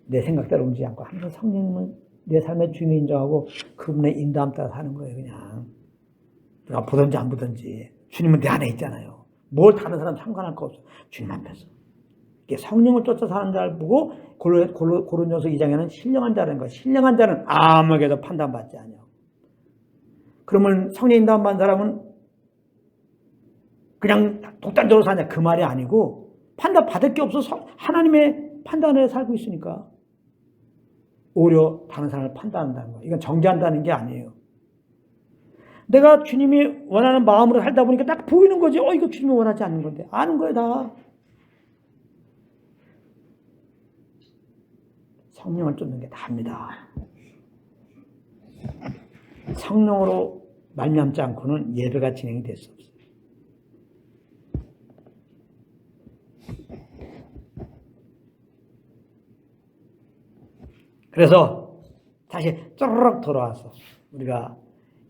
내 생각대로 움직이지 않고 항상 성령님을 내 삶의 주인을 인정하고 그분의 인도함 따라 사는 거예요. 그냥 내가 보든지 안 보든지 주님은 내 안에 있잖아요. 뭘 다른 사람 상관할 거 없어. 주님 앞에서 이게 성령을 쫓아 사는 자를 보고 고린도서 2장에는 신령한 자라는 거예요. 신령한 자는 아무에게도 판단받지 않아요. 그러면 성령 인도함 받은 사람은 그냥 독단적으로 사냐 그 말이 아니고 판단 받을 게 없어서 하나님의 판단에 살고 있으니까 오히려 다른 사람을 판단한다는 거예요. 이건 정죄한다는 게 아니에요. 내가 주님이 원하는 마음으로 살다 보니까 딱 보이는 거지. 이거 주님이 원하지 않는 건데. 아는 거예요, 다. 성령을 쫓는 게 다입니다. 성령으로 말미암지 않고는 예배가 진행이 될 수 없어요. 그래서 다시 쪼르륵 돌아와서 우리가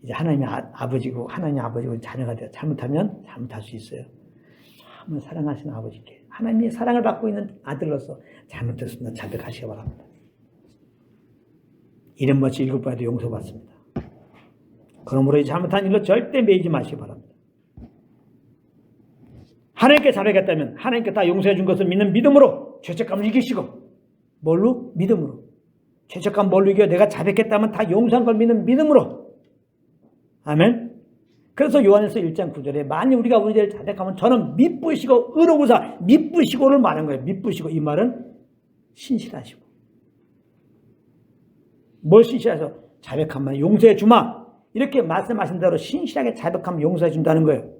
이제 하나님의 아버지고 하나님의 아버지고 자녀가 되어 잘못하면 잘못할 수 있어요. 정말 사랑하시는 아버지께 하나님의 사랑을 받고 있는 아들로서 잘못했습니다. 자백하시기 바랍니다. 이름 멋이 7번에도 용서받습니다. 그러므로 이 잘못한 일로 절대 매이지 마시기 바랍니다. 하나님께 자백했다면 하나님께 다 용서해 준 것을 믿는 믿음으로 죄책감을 이기시고 뭘로? 믿음으로. 죄책감 뭘로 이겨? 내가 자백했다면 다 용서한 걸 믿는 믿음으로. 아멘. 그래서 요한일서 1장 9절에 만일 우리가 우리를 자백하면 저는 미쁘시고 의로우사 미쁘시고를 말한 거예요. 미쁘시고 이 말은 신실하시고. 뭘 신실해서? 자백하면 용서해 주마. 이렇게 말씀하신 대로 신실하게 자백하면 용서해 준다는 거예요.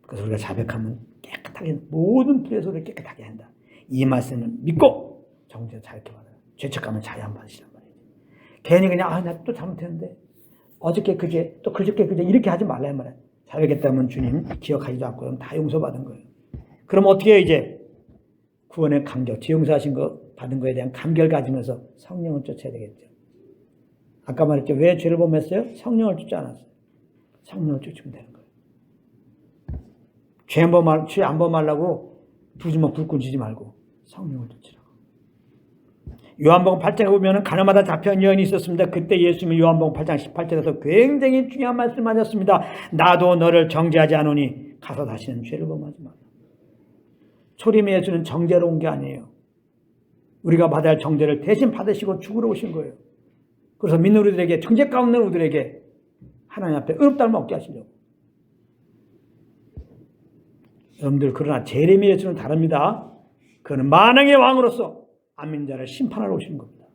그래서 우리가 자백하면 깨끗하게 모든 불의 소리를 깨끗하게 한다. 이 말씀을 믿고 정죄 자백해 받아요. 죄책감은 자유 안 받으시란 말이에요. 괜히 그냥 나 또 잘못했는데 어저께 그제 또 그저께 그제 이렇게 하지 말라 이 말이에요. 자백했다면 주님 기억하지도 않고 다 용서받은 거예요. 그럼 어떻게 해요? 이제 구원의 감격, 지용서하신 거 받은 거에 대한 감격을 가지면서 성령을 쫓아야 되겠죠. 아까 말했죠. 왜 죄를 범했어요? 성령을 쫓지 않았어요. 성령을 쫓으면 되는 거예요. 죄 안 범하려고 부지막 불끈 지지 말고 성령을 쫓으라고. 요한복음 8장에 보면 가나마다 잡혀온 여인이 있었습니다. 그때 예수님이 요한복음 8장 18절에서 굉장히 중요한 말씀을 하셨습니다. 나도 너를 정죄하지 않으니 가서 다시는 죄를 범하지 마라. 초림의 예수는 정죄로 온 게 아니에요. 우리가 받아야 할 정죄를 대신 받으시고 죽으러 오신 거예요. 그래서 믿는 우리들에게 정죄 가운데 우리들에게 하나님 앞에 의롭다를 얻게 하시려고. 여러분들 그러나 재림의 예수는 다릅니다. 그는 만왕의 왕으로서 안민자를 심판하러 오시는 겁니다.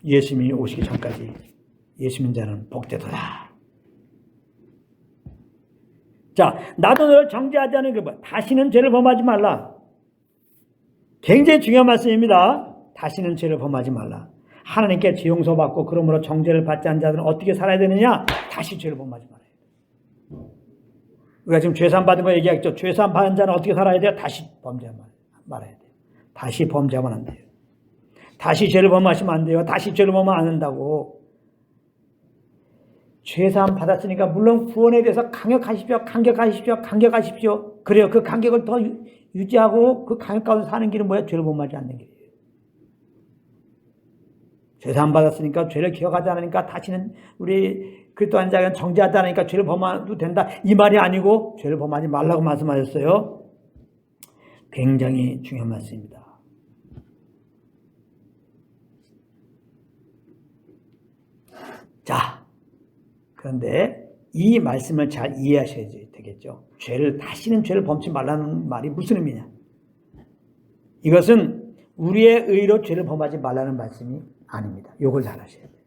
예수님이 오시기 전까지 예수 민자는 복되도다. 자, 나도 너를 정죄하지 않은 게 뭐야? 다시는 죄를 범하지 말라. 굉장히 중요한 말씀입니다. 다시는 죄를 범하지 말라. 하나님께 죄 용서받고 그러므로 정죄를 받지 않은 자들은 어떻게 살아야 되느냐? 다시 죄를 범하지 말아야 돼요. 우리가 지금 죄사함 받은 거 얘기하겠죠. 죄사함 받은 자는 어떻게 살아야 돼요? 다시 범죄하지 말아야 돼요. 다시 범죄하면 안 돼요. 다시 죄를 범하시면 안 돼요. 다시 죄를 범하면 안 된다고. 죄사함 받았으니까 물론 구원에 대해서 강력하십시오. 그래요. 그 간격을 더 유지하고 그 강력 가운데 사는 길은 뭐야? 죄를 범하지 않는 길이에요. 죄사함 받았으니까 죄를 기억하지 않으니까 다시는 우리 그리스도 한 자는 정죄하지 않으니까 죄를 범해도 된다. 이 말이 아니고 죄를 범하지 말라고 말씀하셨어요. 굉장히 중요한 말씀입니다. 자, 그런데 이 말씀을 잘 이해하셔야 되겠죠. 다시는 죄를 범치 말라는 말이 무슨 의미냐? 이것은 우리의 의로 죄를 범하지 말라는 말씀이 아닙니다. 이걸 잘 아셔야 돼요.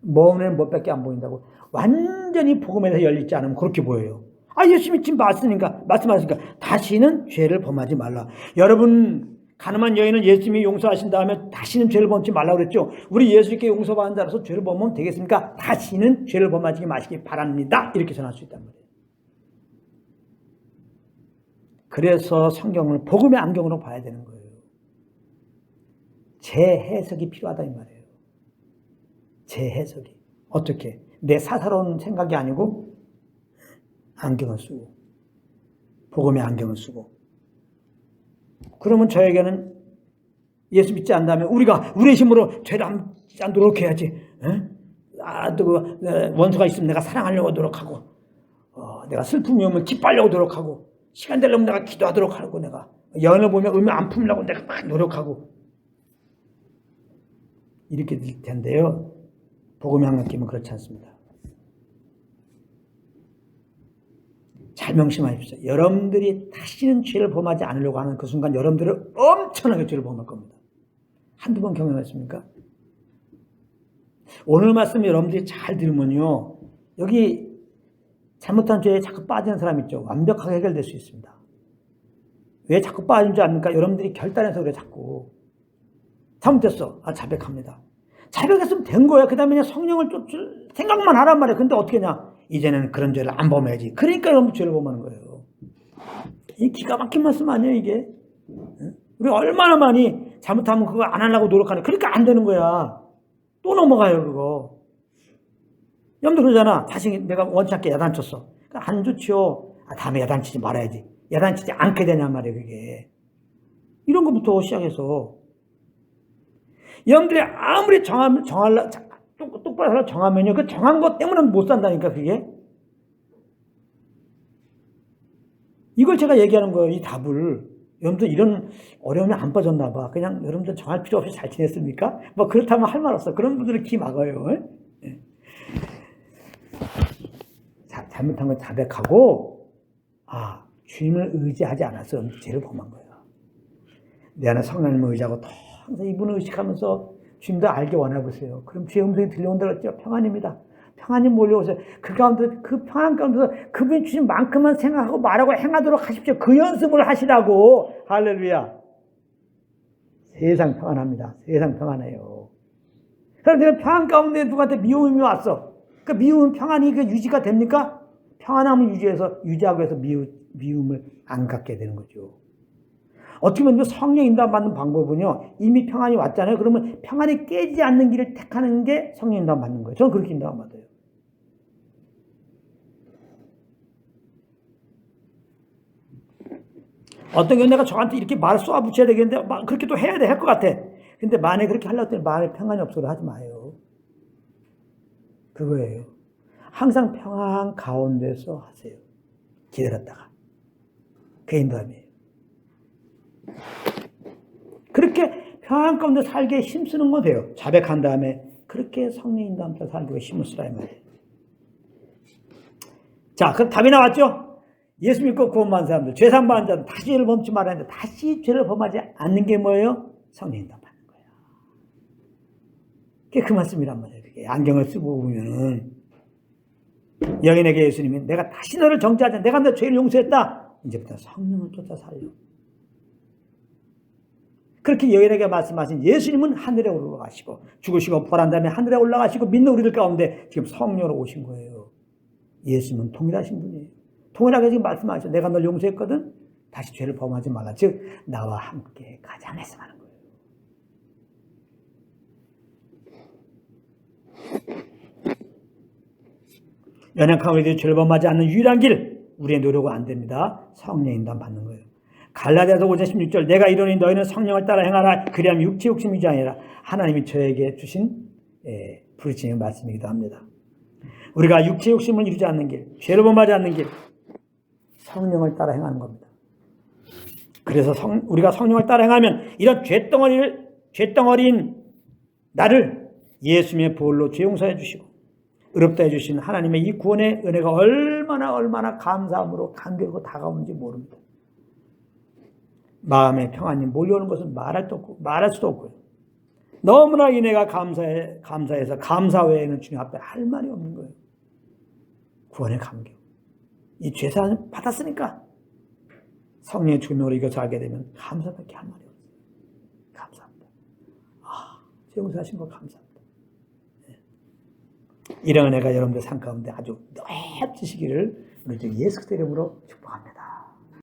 몸에는 못밖에 안 보인다고 완전히 복음에서 열리지 않으면 그렇게 보여요. 예수님이 지금 말씀하시니까 다시는 죄를 범하지 말라. 여러분, 가늠한 여인은 예수님이 용서하신 다음에 다시는 죄를 범지 말라고 그랬죠. 우리 예수님께 용서받은 자로서 죄를 범하면 되겠습니까? 다시는 죄를 범하지 마시기 바랍니다. 이렇게 전할 수 있단 말이에요. 그래서 성경을 복음의 안경으로 봐야 되는 거예요. 재해석이 필요하다 이 말이에요. 재해석이. 어떻게? 내 사사로운 생각이 아니고 안경을 쓰고 복음의 안경을 쓰고. 그러면 저에게는 예수 믿지 않다면 우리가 우리의 힘으로 죄를 하지 않도록 해야지. 또 원수가 있으면 내가 사랑하려고 노력하고 내가 슬픔이 오면 기뻐하려고 노력하고 시간 되려면 내가 기도하도록 하고 내가 연을 보면 의미 안 품으려고 내가 막 노력하고 이렇게 될 텐데요. 복음의 안경 끼면 그렇지 않습니다. 잘 명심하십시오. 여러분들이 다시는 죄를 범하지 않으려고 하는 그 순간 여러분들은 엄청나게 죄를 범할 겁니다. 한두 번 경험했습니까? 오늘 말씀 여러분들이 잘 들으면요. 여기 잘못한 죄에 자꾸 빠지는 사람 있죠. 완벽하게 해결될 수 있습니다. 왜 자꾸 빠진 줄 압니까? 여러분들이 결단해서 그래 자꾸. 잘못됐어. 자백합니다. 자백했으면 된 거야. 그 다음에 그냥 성령을 쫓을 생각만 하란 말이야. 근데 어떻게 하냐? 이제는 그런 죄를 안 범해야지. 그러니까 여러분 죄를 범하는 거예요. 이 기가 막힌 말씀 아니에요 이게? 우리 얼마나 많이 잘못하면 그거 안 하려고 노력하네. 그러니까 안 되는 거야. 또 넘어가요 그거. 여러분들 그러잖아. 다시 내가 원치 않게 야단쳤어. 그러니까 안 좋지요. 다음에 야단치지 말아야지. 야단치지 않게 되냔 말이에요 그게. 이런 것부터 시작해서 여러분들이 아무리 똑바로 정하면요. 그 정한 것 때문에 못 산다니까, 그게. 이걸 제가 얘기하는 거예요, 이 답을. 여러분들 이런 어려움이 안 빠졌나 봐. 그냥 여러분들 정할 필요 없이 잘 지냈습니까? 그렇다면 할 말 없어. 그런 분들은 기 막아요. 네. 잘못한 걸 자백하고, 주님을 의지하지 않았어. 죄를 범한 거예요. 내 안에 성령님을 의지하고 항상 이분을 의식하면서 주님도 알게 원해보세요. 그럼 주의 음성이 들려온다 그랬죠. 평안입니다. 평안이 몰려오세요. 그 가운데, 그 평안 가운데서 그분이 주신 만큼만 생각하고 말하고 행하도록 하십시오. 그 연습을 하시라고. 할렐루야. 세상 평안합니다. 세상 평안해요. 그럼 내가 평안 가운데 누구한테 미움이 왔어. 그 미움, 평안이 그 유지가 됩니까? 평안함을 유지하고 해서 미움을 안 갖게 되는 거죠. 어떻게 보면 성령 인도함 받는 방법은요. 이미 평안이 왔잖아요. 그러면 평안이 깨지지 않는 길을 택하는 게 성령 인도함 받는 거예요. 저는 그렇게 인도함 받아요. 어떤 경우 내가 저한테 이렇게 말을 쏘아 붙여야 되겠는데 그렇게 또 해야 돼. 할 것 같아. 근데 만약에 그렇게 하려고 했더니 말에 평안이 없어도 하지 마요. 그거예요. 항상 평안 가운데서 하세요. 기다렸다가. 그게 인도함이에요. 그렇게 평안 가운데 살게 힘쓰는 건 돼요. 자백한 다음에 그렇게 성령 인도함 따라 살기 위해 힘을 쓰라 이 말이에요. 자, 그럼 답이 나왔죠? 예수 믿고 구원받은 사람들, 죄산 받은 자들 다시 죄를 범치 말아야 하는데 다시 죄를 범하지 않는 게 뭐예요? 성령 인도함 받는 거예요. 그게 그 말씀이란 말이에요. 그게 안경을 쓰고 보면은 여인에게 예수님이 내가 다시 너를 정죄하지 않아. 내가 너 죄를 용서했다. 이제부터 성령을 쫓아 살려. 그렇게 여인에게 말씀하신 예수님은 하늘에 올라가시고 죽으시고 부활한 다음에 하늘에 올라가시고 믿는 우리들 가운데 지금 성령으로 오신 거예요. 예수님은 동일하신 분이에요. 동일하게 지금 말씀하셨죠. 내가 널 용서했거든. 다시 죄를 범하지 말라. 즉 나와 함께 가자 말씀하는 거예요. 연약한 우리들이 죄를 범하지 않는 유일한 길, 우리의 노력은 안 됩니다. 성령 인도함 받는 거예요. 갈라디아서 5장 16절 내가 이르노니 너희는 성령을 따라 행하라. 그리하면 육체 욕심이 유지 아니라 하나님이 저에게 주신 부르짖는 말씀이기도 합니다. 우리가 육체 욕심을 이루지 않는 길, 죄를 범하지 않는 길, 성령을 따라 행하는 겁니다. 그래서 우리가 성령을 따라 행하면 이런 죄덩어리인 나를 예수님의 보혈로 죄 용서해 주시고 의롭다 해주신 하나님의 이 구원의 은혜가 얼마나 감사함으로 감격으로 다가오는지 모릅니다. 마음의 평안이 몰려오는 것은 말할 수도 없고요. 너무나 이내가 감사해서 감사 외에는 주님 앞에 할 말이 없는 거예요. 구원의 감격. 이 죄사함을 받았으니까 성령의 조명으로 이것을 알게 되면 감사밖에 할 말이 없어요. 감사합니다. 제 용서하신 거 감사합니다. 네. 이런 은혜가 여러분들 삶 가운데 아주 넓어지시기를 우리 주 예수 그리스도 이름으로 축복합니다.